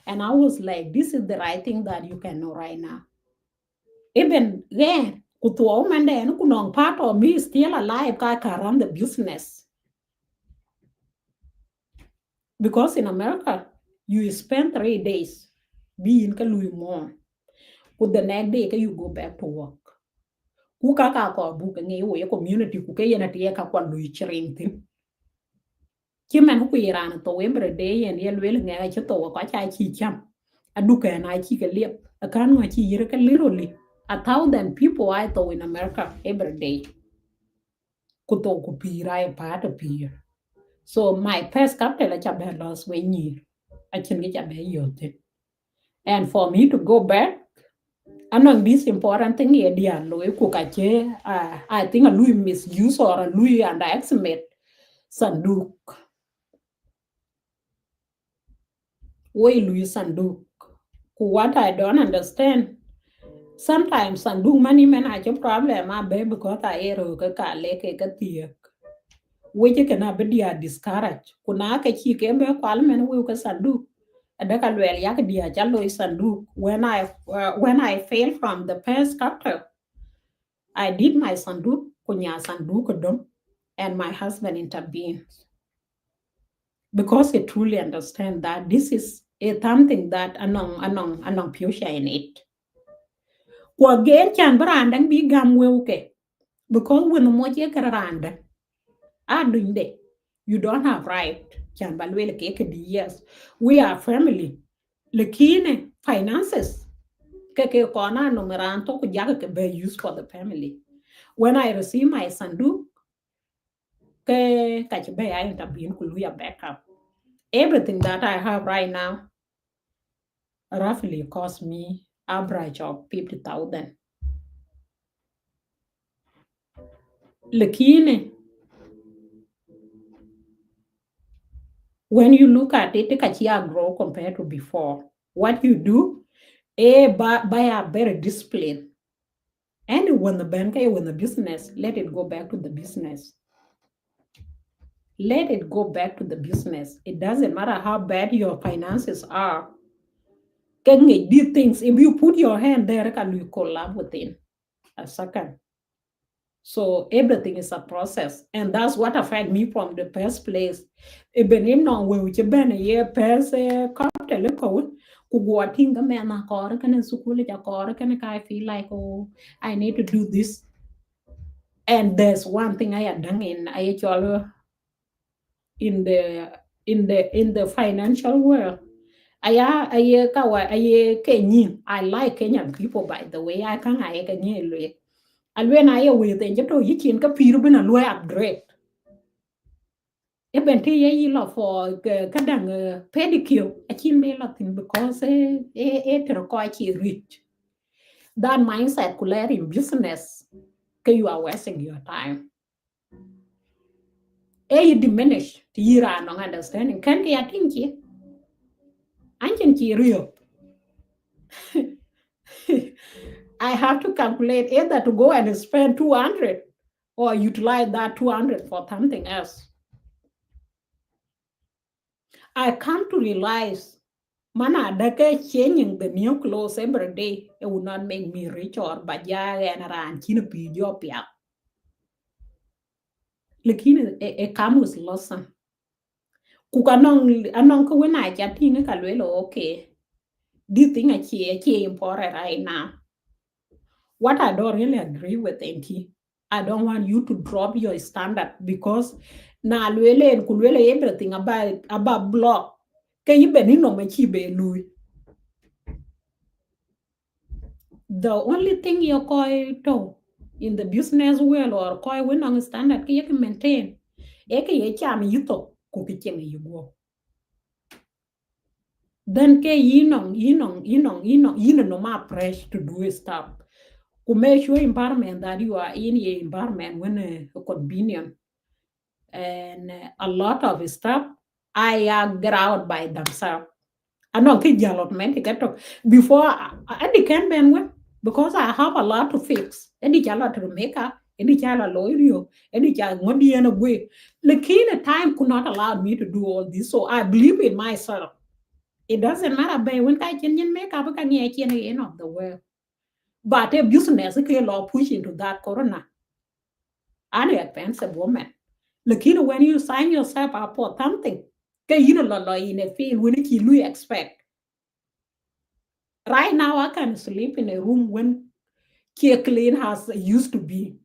And I was like, this is the right thing that you can know right now. Even then, part of me is still alive, I can run the business. Because in America, you spend 3 days being more. With the next day, you go back to work. Who kaka ko book a community who can at ka kwa lui train thing. Chiman who ran to every day and yell will nga to ka cha chi cham. A duka and I chick a lip. A can chi yirka literally. 1,000 people I thought in America every day. Kuto kupira part of here. So my first capital I lost when year. I can get a bay. And for me to go back, anong this important thing here, dear, I think a Louis misuse or a Louis underestimate Sanduk. Way Louis Sanduk. What I don't understand, sometimes Sanduk money man I have problem I baby because I ero ka leke ka tiek. Which you can be discouraged. Kuna ka chi kembe kwalmen we ka Sanduk. When I failed from the first chapter, I did my sandu kunya sandu kudum, and my husband intervened because he truly understand that this is a something that anong future in it. Kwa gen chan barandang bi gam weuke because when mo che karanda doing de you don't have right chan balwele ke yes we are family lekine finances keke kona numeran to kujaga ke be used for the family. When I receive my sandu ke kachibe I intervene kuluya backup. Everything that I have right now roughly cost me average of 50,000. Lakini when you look at it, kachia grow compared to before. What you do, buy a very disciplined. And when the business, let it go back to the business. Let it go back to the business. It doesn't matter how bad your finances are. Can these things, if you put your hand there, can you collab within a second? So everything is a process, and that's what affected me from the first place. Even if no way which been a year past cocktail code, what thing a man a car can school a car can I feel like oh I need to do this. And there's one thing I had done in IHL in the financial world. I like Kenyan people by the way. I can't I can and when I away then you you can compare when a lawyer upgrade. Even tea for kadang pedicure, I can be nothing because it requires rich. That mindset could let in business, you are wasting your time. You diminish the year and understanding. Can be a thing I can real. I have to calculate either to go and spend 200 or utilize that 200 for something else. I come to realize, mana dake changing the new clothes every day, it would not make me rich or bajaya and around chinapi jopia. Lakini a camus lesson. Kukanong anong ko when I chatting kalwelo okay. This thing I important right now. What I don't really agree with NT, I don't want you to drop your standard because na lwele and kulwele everything about block. Can you be no machi be lui? the only thing you koi to in the business world or koi when on standard ki you maintain e ke ye cham you to ku ki chen you go then ke you know no ma pressure to do stuff to make sure environment that you are in a environment when convenient and a lot of stuff I get out by themselves. I know ke jalot men ke to before I can ben when because I have a lot to fix. Any jalot to make up, any chala lawyer, any child ngodi and away. The key time could not allow me to do all this, so I believe in myself. It doesn't matter by when I can make up a can end of the world. But a business okay law push into that corona. I'm an expensive woman. Lakini when you sign yourself up for something, ke you know la in a field when you expect. Right now I can sleep in a room when care clean as it used to be.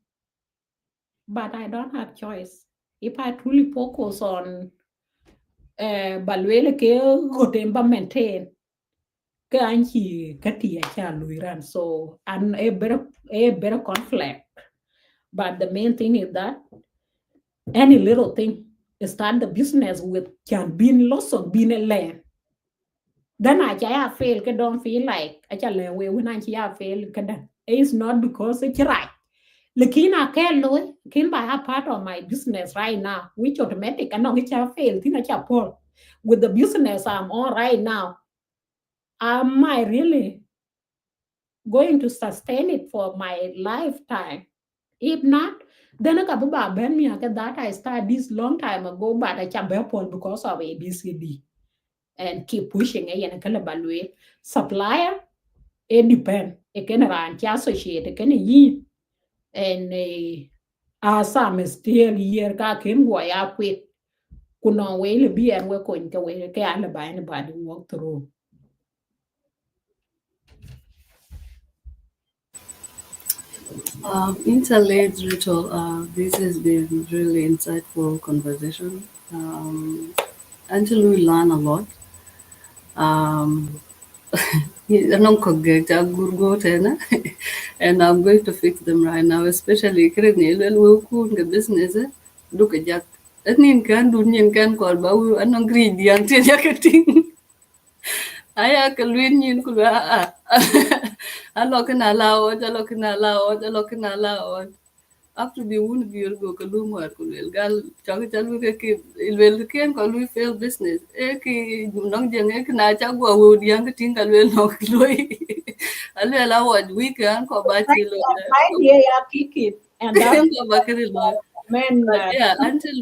But I don't have choice. If I truly focus on balwele ke gotemba maintain ke anchi kati cha luiran so and a better conflict. But the main thing is that any little thing start the business with can be loss of being a land. Then I fail, I don't feel like I can way when I fail. It's not because it's right. Lakini can loy, can buy a part of my business right now, which automatic and not fail, think I pull. With the business I'm on right now, am I really going to sustain it for my lifetime? If not, then I can buy me that I started this long time ago, but I can't bear because of ABCD and keep pushing it and evaluate supplier it depend it can run associate it can yi and some still here ka ken go ya quit kuno we le bi and we ko nke we ke ala ba anybody walk through. Interlade ritual. This has been really insightful conversation. Until we learn a lot. Um, anong kogek ja gurgo tena and I'm going to fix them right now, especially kire ni lel ku nge business look at jak anin kan dunyen kan kor ba wu anong ingredient ya jakating aya ka lwin yin ku alokina lawo alokina lawo up to the wound beer go kalum war ku lel gal chang chalu ke lel ken ko lu fail business ki nong jeng na cha go wo diang ke ting lel no loi ale la wa we kan ko ba chi lo Idea ya kiki and that's ko ba ke lo men but yeah, until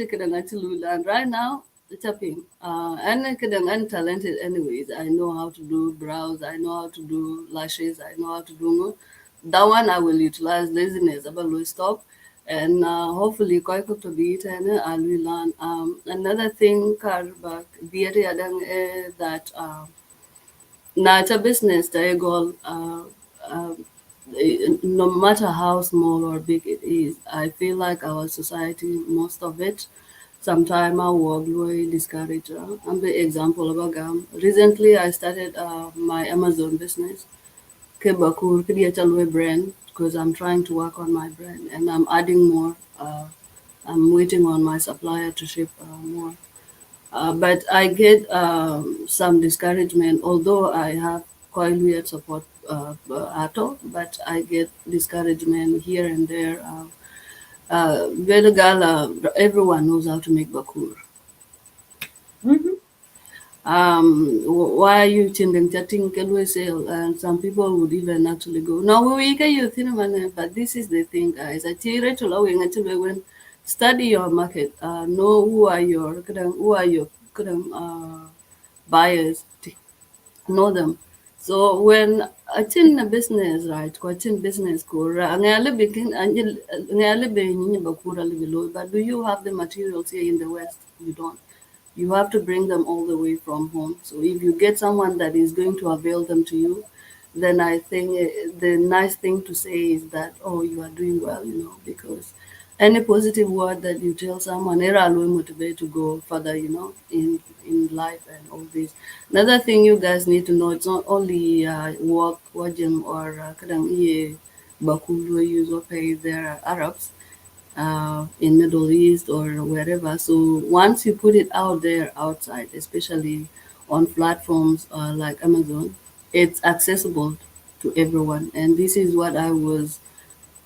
kadang until we learn right now, tapping. And kadang I'm talented anyways. I know how to do brows. I know how to do lashes. I know how to do more. That one I will utilize laziness. I will stop, and hopefully quite to beat and I will learn. Another thing, Karbak, that. Now it's a business that goal. No matter how small or big it is, I feel like our society, most of it, sometimes our work will discourage. I'm the example of a gam. Recently, I started my Amazon business. Kebakur Kediachalwe brand because I'm trying to work on my brand and I'm adding more. I'm waiting on my supplier to ship more. But I get some discouragement, although I have quite weird support at all, but I get discouragement here and there. Everyone knows how to make bakur. mhm. Why are you changing chatting Kelwe sale? And some people would even actually go, no, we can use cinnamon, but this is the thing, guys. I tell you, Racho Aweng, actually, when study your market, know who are your buyers, know them. So when I in a business, right? Watching business ko ngale bikin ngale be nyinyi bakura libi but do you have the materials here in the West? You don't. You have to bring them all the way from home. So if you get someone that is going to avail them to you, then I think the nice thing to say is that, oh, you are doing well, because any positive word that you tell someone, it will motivate to go further, in life and all this. Another thing you guys need to know, it's not only work, wajim or kadang iye bakulu use or pay their Arabs in Middle East or wherever. So once you put it out there outside, especially on platforms like Amazon, it's accessible to everyone. And this is what I was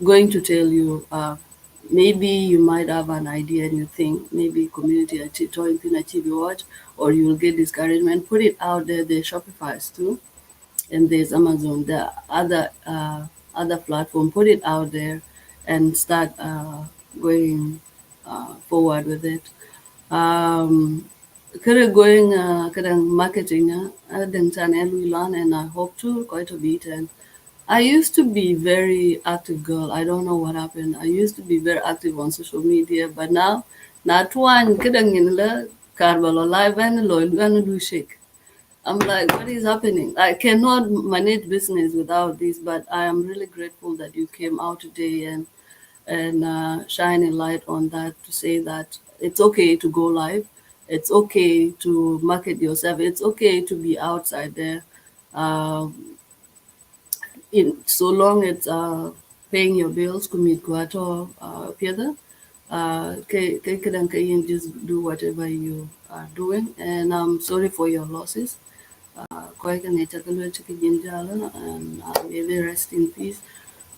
going to tell you. Maybe you might have an idea and you think maybe community achieve watch, or you'll get discouragement. Put it out there. There's Shopify's too, and there's Amazon. There are other platform. Put it out there and start going forward with it. Kere going kadang marketing deng chan elu lan, and I hope to quite a bit. And I used to be very active girl. I don't know what happened. I used to be very active on social media, but now not one kadang in la karbalo live and lo shake. I'm like, what is happening? I cannot manage business without this, but I am really grateful that you came out today and shine a light on that, to say that it's okay to go live, it's okay to market yourself, it's okay to be outside there. Um, in so long it's paying your bills, kumit kwato pieda. Just do whatever you are doing, and I'm sorry for your losses. Koi ka nature ka lwe chiki jinjala, and may they rest in peace.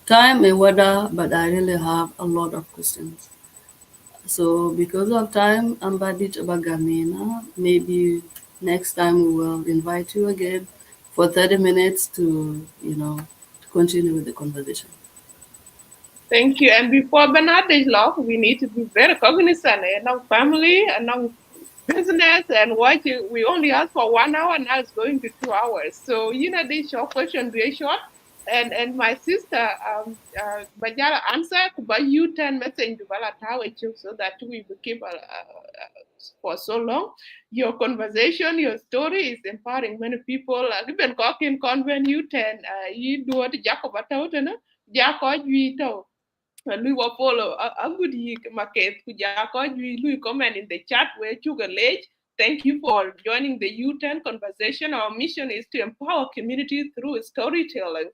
Time and weather, but I really have a lot of questions. So because of time, I'm Badit Bagamina. Maybe next time we will invite you again for 30 minutes to, to continue with the conversation. Thank you. And before Bernard is love, we need to be very cognizant in our family and our business and what we only ask for 1 hour, now it's going to 2 hours. So this short question very short. And my sister Bajala answer but you 10 message to Balatawa so that we will keep for so long. Your conversation, your story is empowering many people. Even talking convent you 10 you do what Jacob Atauta, Jacob you lui wa follow a good yi market ku ja ko lui comment in the chat where you late. Thank you for joining the U10 conversation. Our mission is to empower community through storytelling.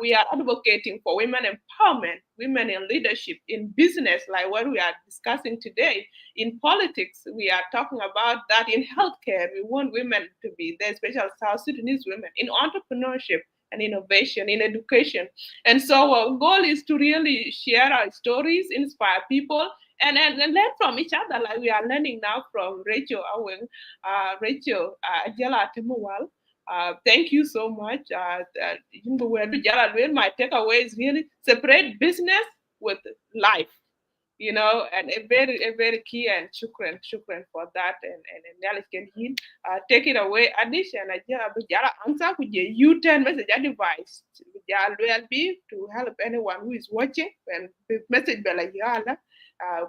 We are advocating for women empowerment, women in leadership, in business, like what we are discussing today. In politics, we are talking about that. In healthcare, we want women to be there, especially South Sudanese women. In entrepreneurship and innovation, in education, and so our goal is to really share our stories, inspire people, and learn from each other, like we are learning now from Racho Aweng, Rachel Ajala Timuwal. Thank you so much. My takeaway is really separate business with life, and a very key, and shukran for that, and Nelly can take it away. Addition, I just answer with your U10 message advice. Will be to help anyone who is watching, and the message bella yala.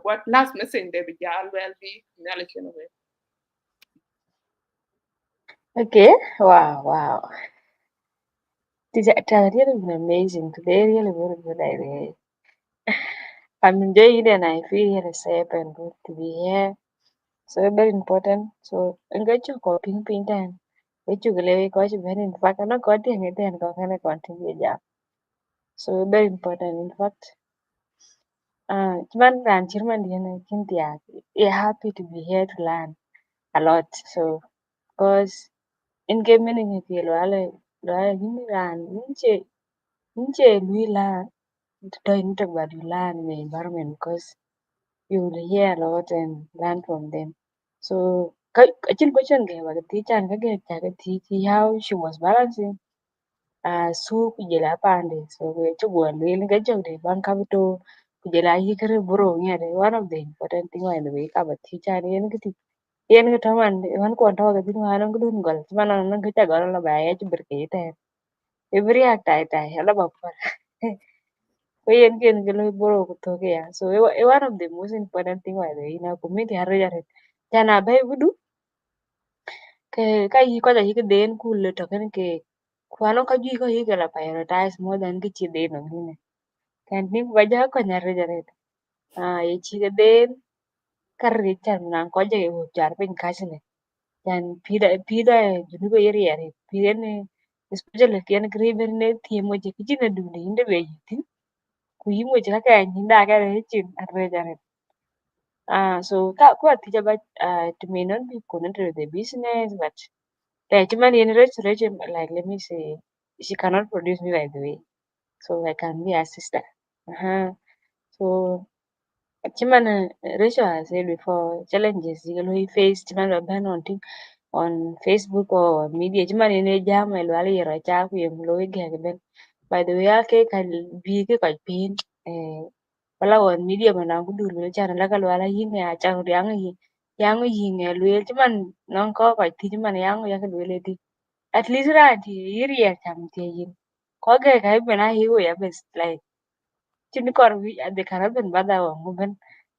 What last message they will be Nelly can away. Okay. Wow, wow. It has really been amazing today. Really very good idea. I'm enjoying it and I feel really safe and good to be here. So very important. So engage your coping ping time. Which you will cause very in fact I'm not got it and continue job. So very important. In fact, Chiman ran Chirman Kintia. You're happy to be here to learn a lot. So because in game meaning if you you ran inche we learn to talk about you learn in the environment because you will hear a lot and learn from them. So kachin question ke baga teacher and kage chaga teach how she was balancing su kujela pande. So we took one really get jog de ban kabito kujela yikere bro ngere one of the important thing in the way kaba teacher and yen kiti yen kata man wan ko to ga tin wan ngudun gol mana nan kata gol la ba ya berkete every act I hala ba we yen ken gelo boro kutoke ya. So one of the most important thing why the ina community harre jare jana bai gudu ke ka yi ko da yi den kul to ken ke kwano ka ji ko yi la prioritize more than ki chi den no ne kan ni ba ja ko nyarre jare ye chi den karri chan nan ko je wo jar pin kasine chan pida junu be yeri pide ne especially kian kriben ne tiemo je kijine dunde inde be yitin ku yimo je ka nyinda ka re chin arre jare so ka ko tija ba it may not be connected to the business but like man in rich like let me say she cannot produce me by the way so I can be a sister so Chiman Rachel has said before challenges you face chiman ban on Facebook or media chiman in a jam el wali ra cha ku yem lo ge ben by the way ke kan bi ke ka pin eh wala on media man ku dur le chan la kal wala yin ya cha yang yin e lo chiman non ko ka ti chiman yang ya ke lo le ti at least ra ti yiri ya cham ti yin ko ge ka ben a hi ya best like chini kor wi ade kana ben bada wa nguben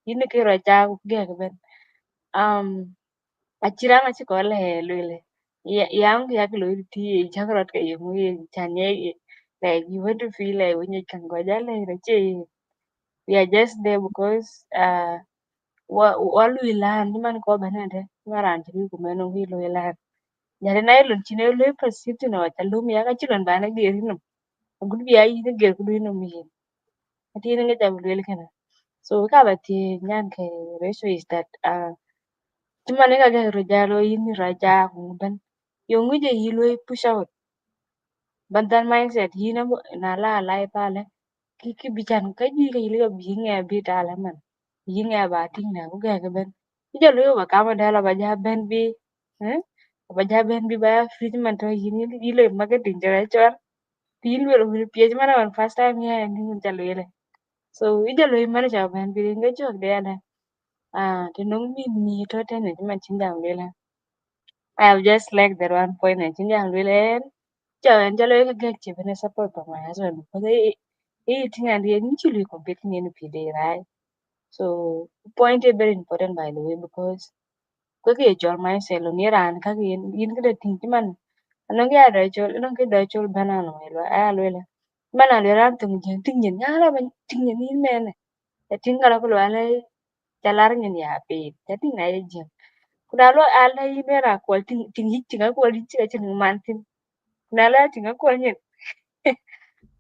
yini ki rocha ge ben um achira ma chi ko le lele yang ya ki lo ti chakrot ke yemu chanye like you want to feel like when you can go jale reche we are just there because walu ilan man ko benede maran ti ku meno wi lo ilan nyare na ilon chine lo perceive no ta lum ya ka chilon bana ge rino gudu bi ayi ne ge gudu no mi ati ne ga jam lo kana. So kabati nyan ke ratio is that chimane ka ga rojalo yin raja nguben yongu je yilo push out but that mindset yina na la lai pale ki bichan ka ji ka yilo bi nge bi tala man yi nge ba ting na ku ga ben ija lo ba kama dala ba ja ben bi eh ba ja ben bi ba free man to yin yilo marketing jara chor pin wel wil pie mana on first time ya ni jalo yele so ija lo man ja ben bi nge chok de ada to nong mi to tene man chinjam lela I have just like that one point and chinjam lela and jalo ka gek chibene support of my husband because think and ye nichulu competing in PD right so point is very important by the way because kweke chol mindset lo niran ka yin kada ting man anong ya da chol anong ke da chol banana lo lela mana le ran tung jeng ting yin ya la ban ting yin ni men ting kala ko ala jalar nyin ya pe ting na ye kuna lo ala yinera kwal ting yik tinga kwal yik tinga ching mantin kuna la tinga kwal nyen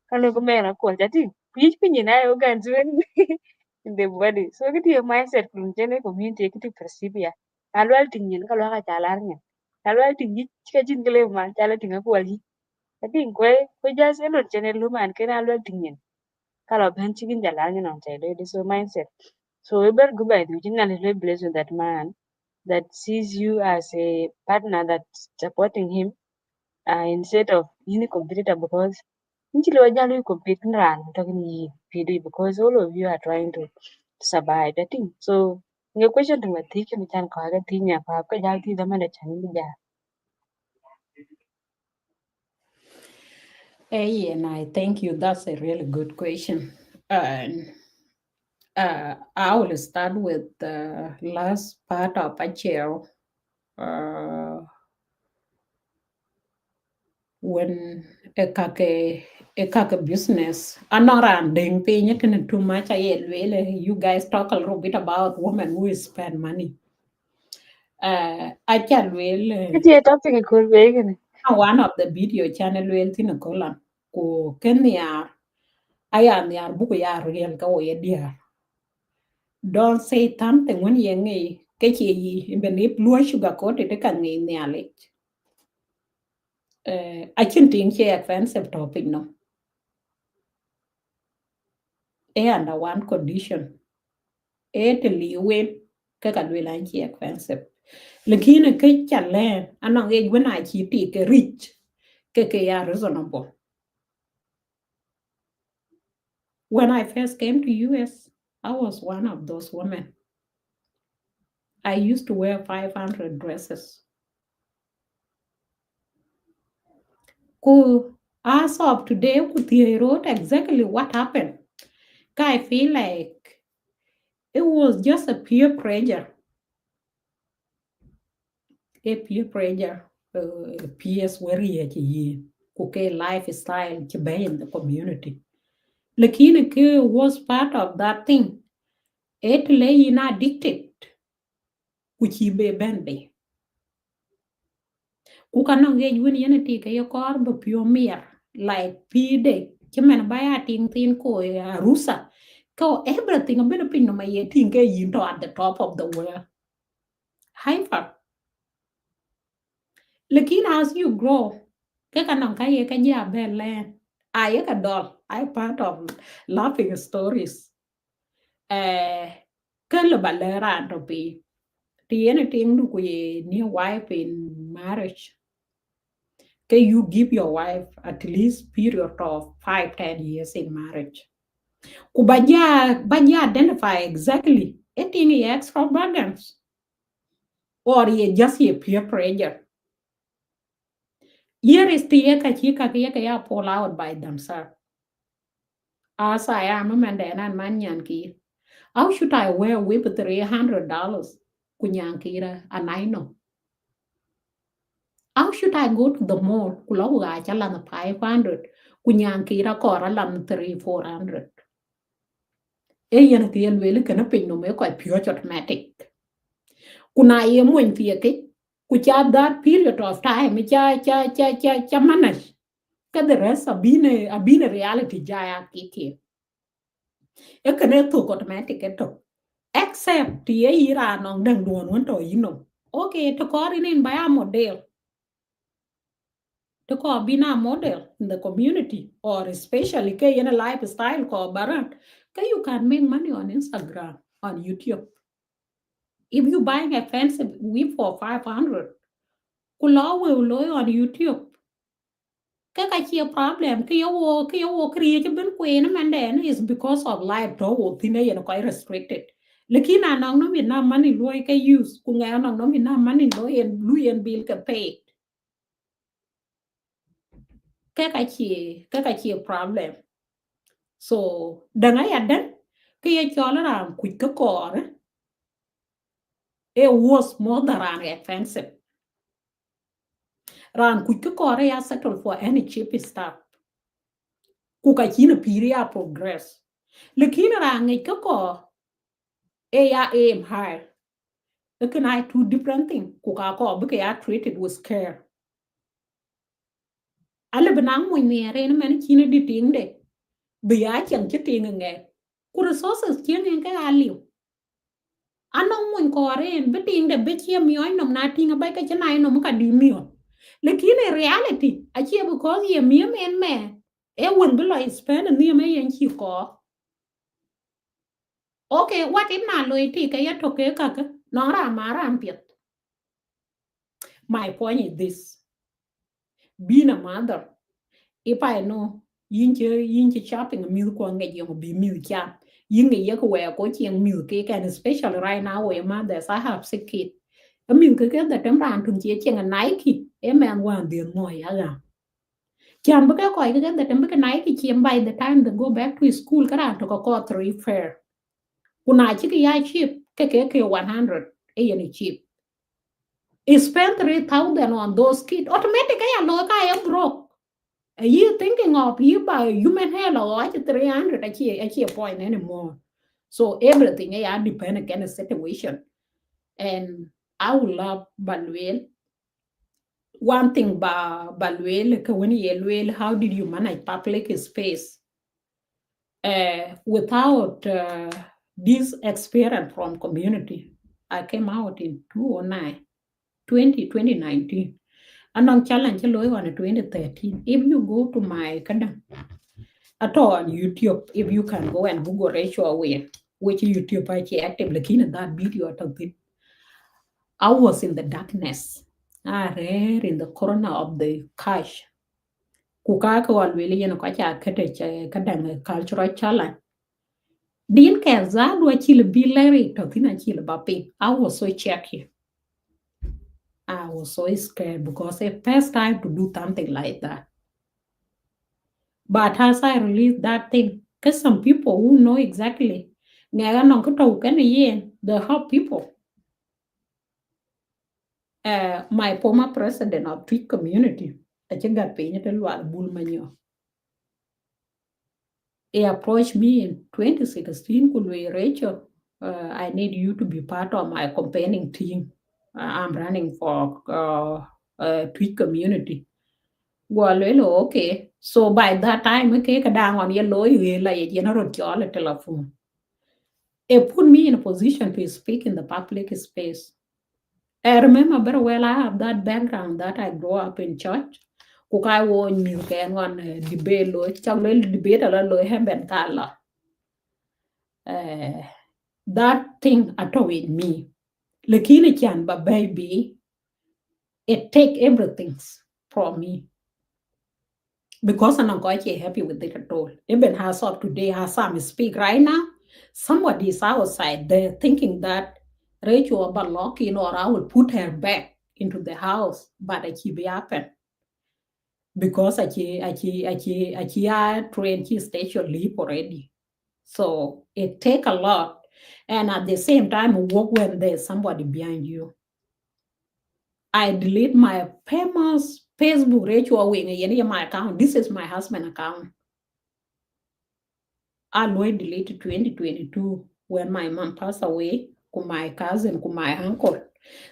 kano ko mena kwal jati yik pinyi na yo gan zuen in the body so kiti yo mindset kun jene community kiti perceive ya alo al ting nyen kalo ka chalar nyen alo al ting yik chika chin kele man chala tinga kwal yik jati kwe jas elon jene lo man kena alo al ting nyen kalo ben chikin jalar nyen on chai so mindset so we better go by the jinga le bless with that man that sees you as a partner that's supporting him instead of any competitor because nchile wajalo you compete ran talking you PD because all of you are trying to survive I think so the question to me think ni chan ka ga tinya pa ka jal ti da man chan ni ja Hey, and I thank you. That's a really good question. And I will start with the last part of a chair. Uh, when a business, I'm not ending paying it too much. You guys talk a little bit about women who spend money. I can really kiti topic ko be gene one of the video channel will tin kolan ko kenya aya ni arbu ya real ka we dia don't say something when you ngi ke chi yi benip luo sugar coat it kan ngi ni ale I can think che offensive topic no and one condition it liwe ka ka we lan chi offensive lakini ke chale anong e gwena chi ti ke rich ke ya reasonable. When I first came to US, I was one of those women. I used to wear 500 dresses. As of today, I wrote exactly what happened. I feel like it was just a peer pressure. A peer pressure. Peers were here. Okay, lifestyle to be in the community. Lakini was part of that thing. It lay in addicted. ku chi be ben be ku kana nge yun yen ti ke yo kor be pio mier like pide chimen baya ting tin ko rusa ko everything been pin no my tin ke yin to at the top of the world hyper lekin as you grow ke kana ka ye ka ja be len I ka dol I part of laughing stories ke le balera to be the anything do we new wife in marriage. Okay, you give your wife at least period of 5-10 years in marriage. Kubaja identify exactly any extravagance or ye just a peer pressure. Here is the ya pull out by themselves. As I am a man and manyanki. How should I wear with $300? Kunyankira and I know. How should I go to the mall? Kulawa chalan 500. Kunyankira koralan 300-400. Eyan tiyan wele kana pin no me quite pure automatic. Kuna ye mun tieke. Kucha that period of time cha manage. Ka the rest abine reality jaya kiki. E kana to automatic eto. Except ye ira nong dang duon wanto Okay, to call in by a model. To call bina model in the community or especially in a lifestyle called barat. You can make money on Instagram, on YouTube. If you buying a fancy whip for 500, kulaw will on YouTube. Kaka problem create ben queen man is because of life to thin quite restricted. Lakina nang no na money loy ka use kunga nang no na money loy and blue and bill ka pay. Kaka problem. So dangaya den kaya chola quick core. It was more than expensive. Ran quick core ya settle for any cheap stuff. Kuka china piria progress. Lakini rangi kako aim high. Can I two different things? Kuka ko because I treated with care. Alle benang mo ni re na man china di ting de. Biya chang chiting nge. Ku resources chien nge ka aliu. Anong mo ko re beting de bechia mi oi nom na tinga ba ka chana no ka di mi. Lakini reality achie because ye mi men. E won below spend ni me yen chi ko. Okay, what if na loyalty kaya toke kaka nora maram piet. My point is this: being a mother, if I know yinche shopping a milk ko nge yung be milk ya, yinge yek we ko ching milk and especially right now where mothers I have sick kid. A milk ke the temran tun che ching a Nike, a man one the mo ya. Chan baka ko ke the tembe Nike chim by the time they go back to school kara to ko 3 fair. Kuna chiki ya cheap ke 100 e yani cheap. Spend 3,000 on those kids. Automatically, I am broke. You thinking of you buy human hair or 300 actually a point anymore. So everything depend again on situation. And I would love Balwell. One thing about Balwell, when you how did you manage public space? Without this experience from community, I came out in 2019. Anong challenge loy on 2013. If you go to my at all on YouTube, if you can go and Google Racho Aweng, which YouTube I active looking at that video at something. I was in the darkness. I read in the corner of the cash. Kukaka walwili kacha kadang cultural challenge. Din kaza do chile bilari talking chile bapi. I was so checky. I was so scared because it's first time to do something like that. But as I release that thing, because some people who know exactly, they help people. My former president of Tweet community, he approached me in 2016, Rachel, I need you to be part of my campaigning team. I'm running for Tweet community. Well, okay. So by that time, okay, down on your lawyer, like general telephone. It put me in a position to speak in the public space. I remember very well I have that background that I grew up in church. Kukai wo ni kan one debate lo chawle debate ala lo heben kala. That thing with me. Lakini chan but baby, it take everything from me. Because I'm not quite happy with it at all. Even as of today, as I speak right now, somebody is outside there thinking that Rachel about locking or I will put her back into the house, but it will be happen. Because I train she station leave already. So it take a lot. And at the same time, work when there's somebody behind you. I delete my famous Facebook Racho Aweng my account. This is my husband account. I deleted 2022 when my mom passed away, to my cousin, to my uncle.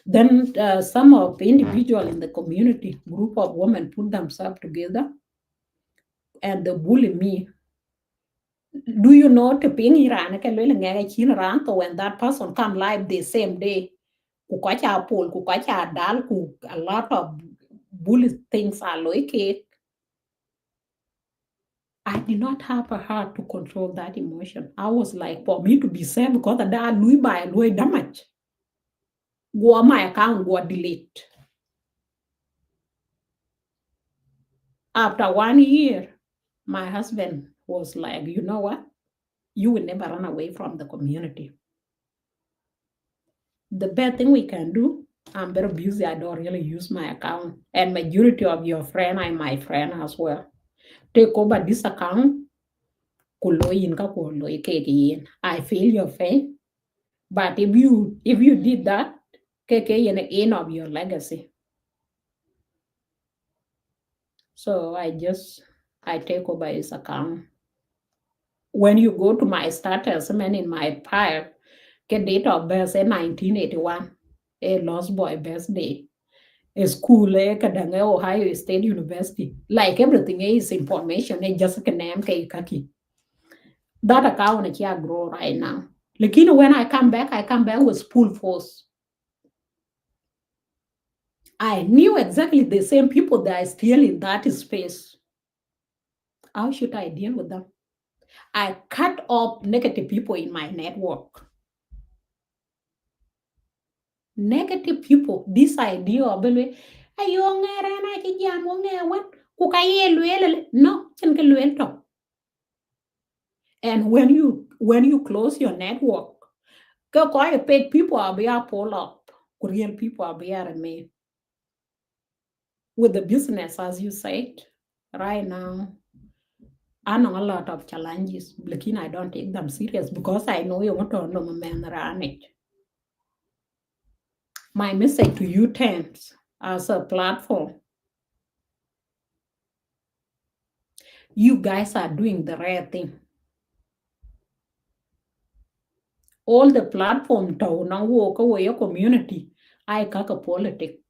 Then some of the individual in the community, group of women put themselves together and they bully me. Do you know to ping Iran when that person come live the same day? A lot of bully things are like. I did not have a heart to control that emotion. I was like, for me to be safe, because that Louis by Louis damage. Go my account, go delete. After 1 year, my husband was like, you know what? You will never run away from the community. The best thing we can do, I'm very busy. I don't really use my account. And majority of your friend are my friend as well. Take over this account. I feel your pain. But if you did that, the end of your legacy. So I take over his account. When you go to my status, in my file, get date of birth 1981, a lost boy birthday, a school, Ohio State University. Like everything is information, just a name, kaki. That account can't grow right now. Like, when I come back with full force. I knew exactly the same people that are still in that space. How should I deal with them? I cut off negative people in my network. Negative people, this idea of no, and when you close your network, paid people are being pulled up, real people are being made. With the business, as you said, right now, I know a lot of challenges, but I don't take them serious because I know you want to know my man around it. My message to you, Thames, as a platform, you guys are doing the right thing. All the platform to now walk away your community, I kaka politic.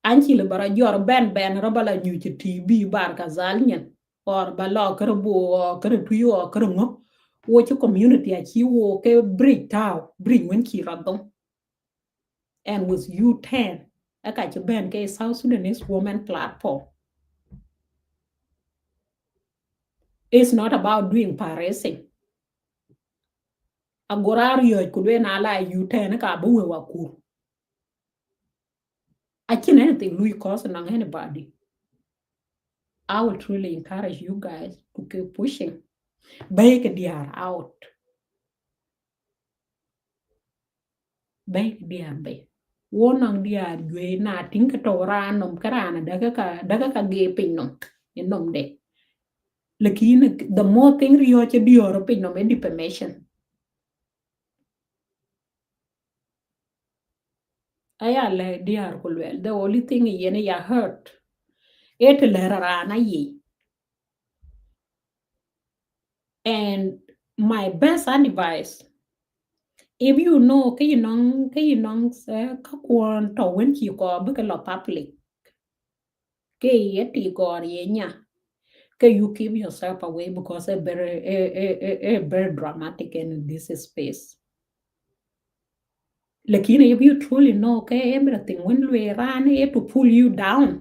Anchi le bara jor ben rabala nyu ci TV bar ka zalnyen or balo kar bo or kar tuyo or kar ngo wo ci community a ci wo ke bridge taw bridge wen ki radon. And with you 10 aka ci ben ke South Sudanese woman platform. It's not about doing parsing. Agorario kudwe na la you 10 ka bo we wakur. I can't anything Louis cause on anybody. I will truly encourage you guys to keep pushing. Bake DR out. Bake DR bay. Wonang DR yue na tinka to ranum karana daga ka gaping no in nom de. Lakin the more thing rioche dior pin no me defamation. Aya le DR kulwel. The only thing yene ya hurt. It le rana ye. And my best advice, if you know cái nong các quan to when chỉ có bức cái public cái thì có gì nha cái you keep yourself away because a very dramatic in this space. Lakini if you truly know okay everything when we run it to pull you down,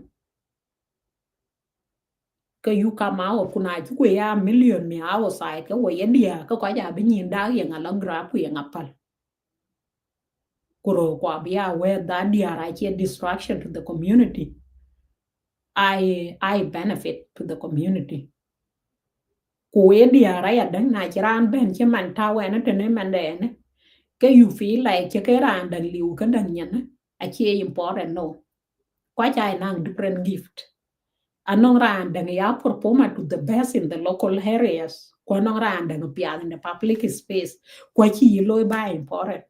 cái you come out kuna chukwe ya million mi outside cái way dia cái có ja bị nhìn đau yang ala grab yang apal kuro kwa be aware that they are a distraction to the community. I benefit to the community. Kuwe dia raya dang na chiran ben chiman tawe na tene mande ke you feel like ke ran dan liu ka dan nyen achi important no. Kwa chai nang different gift. Anong ran dan ya perform to the best in the local areas. Kwa nong ran dan pia in the public space. Kwa chi loy ba important.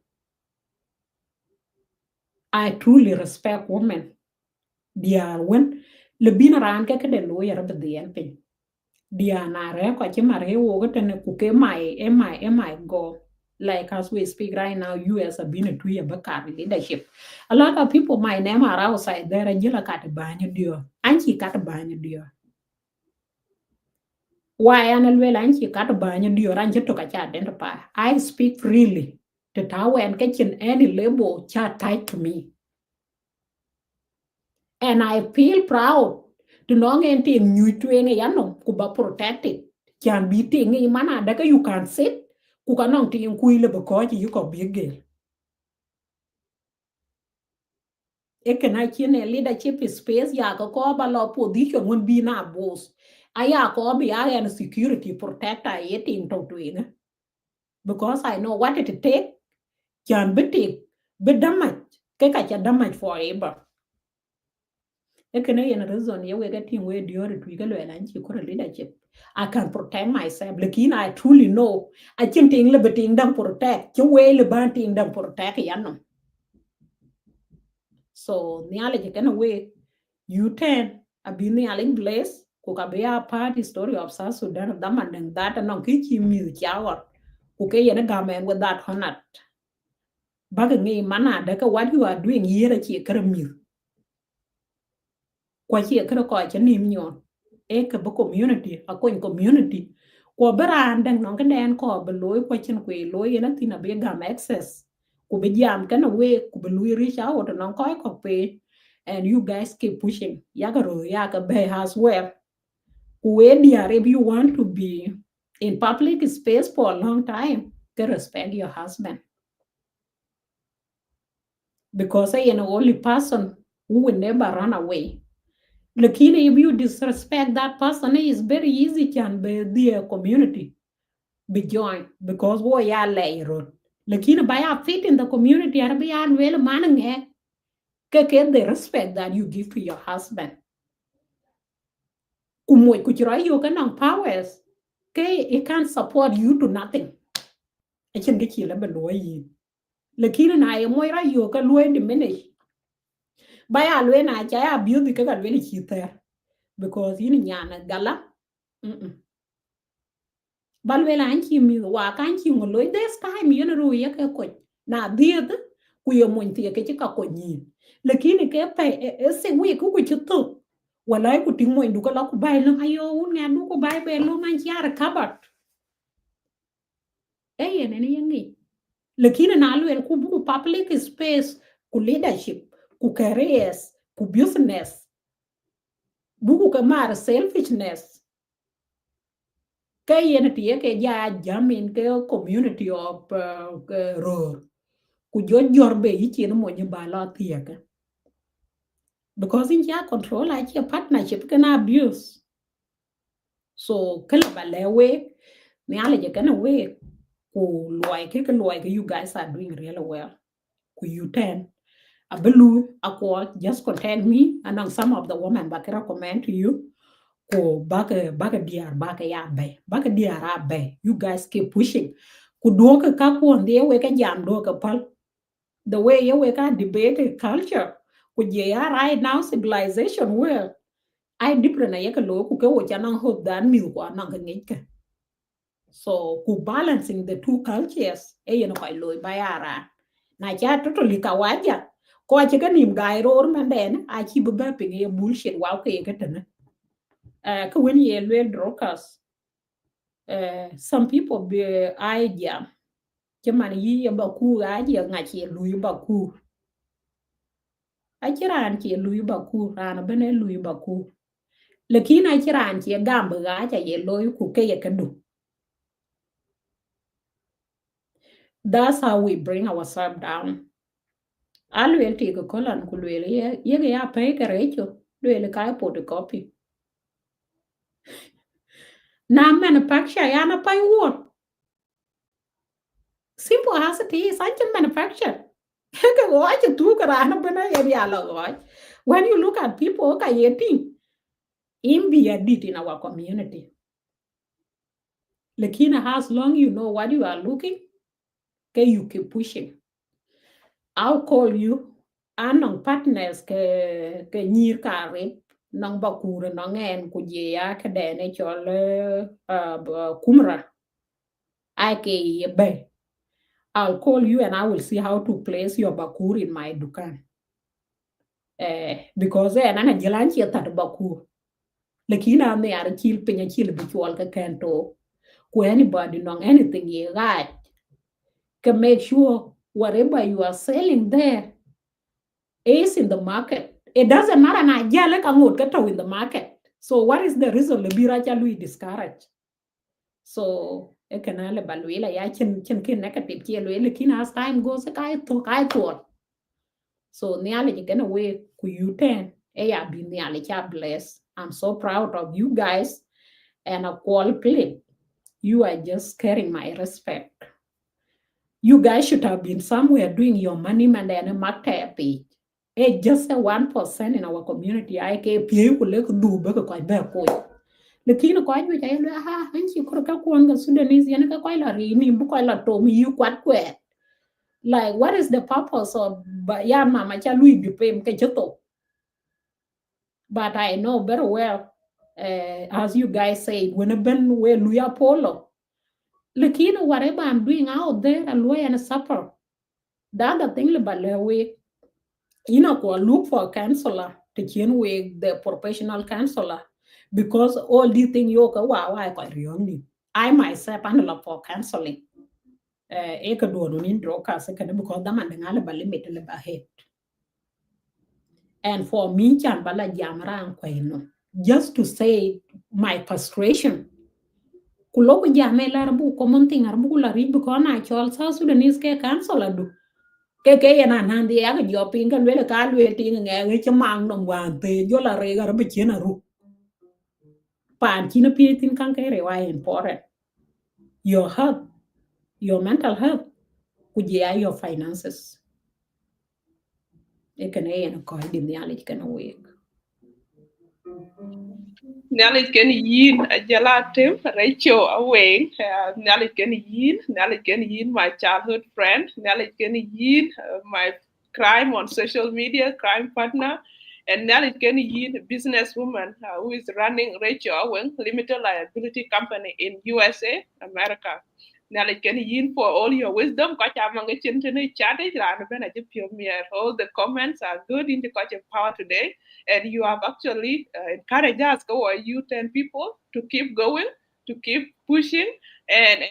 I truly respect women. Dia when lebih ran ke de lawyer be the pin dia na re ko chi mare wo ko tene ku ke mai go like as we speak right now US have been a 2 year back leadership. A lot of people my name are outside there and jila kat banyo dio anchi kat banyo dio why anal anchi kat banyo dio ran to ka cha den pa I speak freely to tawe and kitchen any label cha tied to me. And I feel proud to know anything new to any yano kuba protected can be thing in mana daka you can sit ku kanong ting kuile because you ko big girl. E kana chine leadership space ya ko ba lo position won be na boss aya ko be and security protector eating to twin because I know what it take can be take be damage ke ka cha damage forever. Ekene yen reason ye we getting we dior to igalo elanchi ko leadership. I can protect myself. Lakin I truly know I can ting le beting dang protect. Che we le ban ting dang protect yanno. So niale je kana we you ten abi niale bless ko ka be a part story of South Sudan damandang that no kichi mi chawar. Ko ke yen gamen with that honor. Baga ngi mana daka what you are doing here chi karami. Kwa chi kara ko cha nim nyon e ka bo community a ko community ko beran dang non ka den ko be loy ko chen ko loy na tina be gam access ko be jam kana we ko be loy reach out non ko pe and you guys keep pushing ya ka be as well we dear if you want to be in public space for a long time to respect your husband because I am the only person who will never run away. Lakini if you disrespect that person, it's very easy can be the community be joined because we are layered. Lakini by a fit in the community, are be well manning ke the respect that you give to your husband. Kumoy kuchira yo kanang powers ke it can support you to nothing. I can get you level loy. Lakini na moy ra yo ka loy diminish. By a loy na cha abuse ka ka really cheater. Because yin nyana gala balwela anchi mi wa kanchi ngolo this time yin ru ye ke ko na diet ku yo mon tie ke ka ko ni lakini ke pe se wi ku chutu wala ku ting mo ndu ko la ku bai lo ayo un nga du ko bai be lo man yar kabat e ye ne yangi lakini na alwel ku bu public space ku leadership ku careers ku business buku ka mar selfishness cái yen tie ke ja jamin ke community of ror ku jor be yi no mo ni ba la tie ke because in ja control I che partnership kana abuse so kala ba lewe ni ale je kana we ku loy ke you guys are doing really well ku you ten abelu akwa just contact me and some of the women back recommend to you ko baka ya bay you guys keep pushing ku do ka ko nde we ka jam do ka pal the way you we ka debate culture ku je ya right now civilization where I different na yaka lo ku ke wo chana hope dan mi ko na ka ngika So ku balancing the two cultures ko loy bayara na cha totally kawaja ko chi ka nim gai ror manden a chi bu ba pinge bullshit wow ke ke tane ka when ye lwel drokas some people be idea che man yi ba ku ga ji nga chi lu ba ku a chi ran chi lu ba ku ran bene lu ba ku lakini a chi ran chi gam ga cha ye loy ku ke ye ka du. That's how we bring ourselves down. Alwel ti ko kolan ku lwel ye ya pe ke recho lwel ka photocopy na manufacture ya na pai won simple as it is I can manufacture ke watch tu ka na bana ya lo watch when you look at people ka yeting in be a dit in our community lakini as long you know what you are looking ke you keep pushing. I'll call you anong partners ke nyir ka rep nong bakure nong en ku je ya ke de ne chol kumra ake ye be. I'll call you and I will see how to place your bakur in my dukan. Because ana jalan chi tat bakur. Lakini ame are chil penya chil bichwal ka kento. Ku anybody nong anything ye right. Can make sure whatever you are selling there is in the market. It doesn't matter na jale ka ngot ka in the market. So what is the reason le biracha lui discourage? So e kana le balwela ya chen ken negative ki le kin as time goes ka to. So nearly you gonna way ku you ten e ya bi nearly cha bless. I'm so proud of you guys and a quality. You are just carrying my respect. You guys should have been somewhere doing your money man and a market page. It's just a 1% in our community. I can pay you like do baka kwa ba ko. Lakini kwa juu ya ile hanchi kuruka kuanga Sudanese yana ka kwa la rini bu kwa la to mi you kwat kwet. Like what is the purpose of ya mama cha lui bi pem ke choto. But I know very well as you guys say when a ben we luya polo. Lakini whatever I'm doing out there alwa and supper. The other thing about we look for a counselor to chain with the professional counselor because all these things wow I quite wrong. I myself am not for counseling. I could do an intro because the man ngale limit le head. And for me, chan bala jamra no. Just to say my frustration. Kuloku jamela rabu common thing arbu la ribu kona chol sa Sudanese ke counselor do. Cái yana nandi ya jo pinga lwele ka lwele tinga nge che mang dong wan te jo la re ga be chena ru pan china pi tin kan ke re wa important your health your mental health ku je your finances e kan e na ko di nyali kan we Nyali ken yin jalatim Racho Aweng. Nyali ken yin my childhood friend. Nyali ken yin my crime on social media crime partner. And Nyali ken yin businesswoman who is running Racho Aweng limited liability company in USA America. Nyali ken yin for all your wisdom. Kacha mange chintene chate ran ben aje piomier. All the comments are good in the Kacha power today, and you have actually encouraged us, go you 10 people to keep going, to keep pushing, and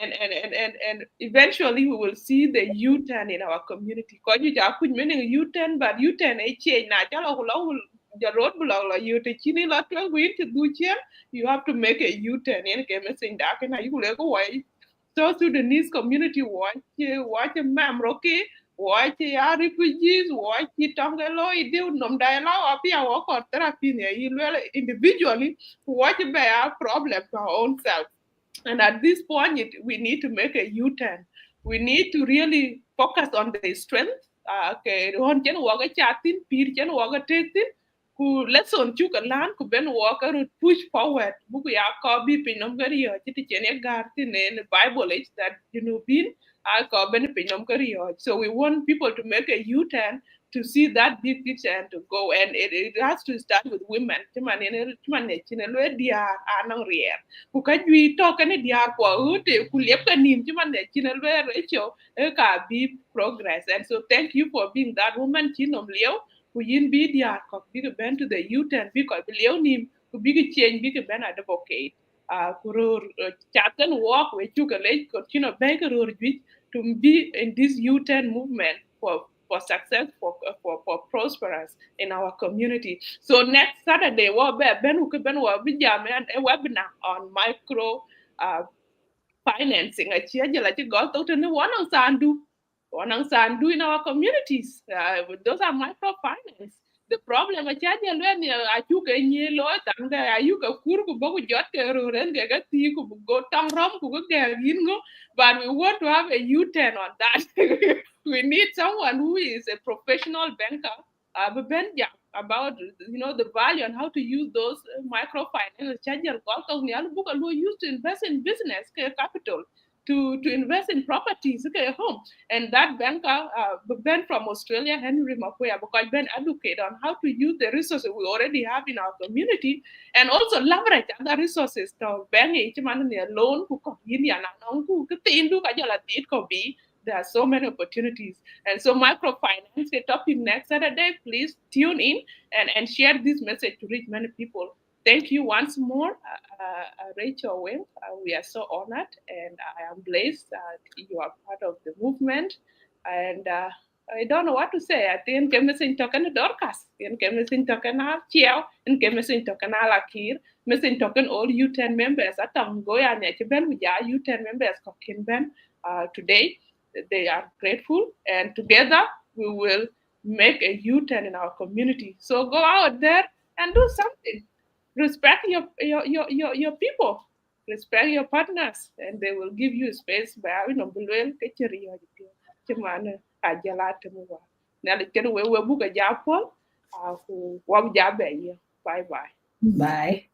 eventually we will see the U-turn in our community. Because you just put meaning U-turn, but U-turn a change. Now, the road below you to chini lot to do you have to make a U-turn in a missing dark and you will go away. So Sudanese community watch a ma'am Rocky, watch ya refugees, watch it tongelo, it do nom dialogue, apia walk or therapy individually, watch by our problem to our own self. And at this point, we need to make a U-turn. We need to really focus on the strength. Okay, ron chen waga chatin, pir chen waga tetin, ku lesson chu ka lan ku ben waga root push forward. Buku ya ko bi pinom gari yo chiti chen ya garti ne Bible age that bin I ko ben pinom gari yo. So we want people to make a U-turn to see that big picture and to go. And it has to start with women. Progress. And so thank you for being that woman. Ku yin bi diar ko big ben to the youth and big ko lieu nim ku big change big ben advocate kurur chatan walk we chuka le continue beg to be in this youth movement for success for prosperous in our community. So next Saturday we be ben ku ben we be jam and a webinar on micro uh, financing a chia jela chi go to ne one on sandu in our communities. Those are microfinance. The problem a chia jela when a chu ke ni lo tang da ayu ka kur ku bo ku jot ke ro ren ke ga ti ku go tang rom ku go ge yin go, but we want to have a U-turn on that. We need someone who is a professional banker about the value and how to use those microfinance charger used to invest in business capital to invest in properties home. And that banker Ben from Australia, Henry Mapoya, because Ben educate on how to use the resources we already have in our community and also leverage other resources to bank loan there are so many opportunities. And so microfinance, the topic next Saturday, please tune in and share this message to reach many people. Thank you once more, Racho Aweng. We are so honored and I am blessed that you are part of the movement. And I don't know what to say. I think missing token Dorcas, in missing token Chiao, in missing token Alakir, missing token all U10 members at Tangoya Nechiben, we are U10 members cooking Ben today. They are grateful, and together we will make a U-turn in our community. So go out there and do something. Respect your people. Respect your partners, and they will give you space. By Bye bye. Bye.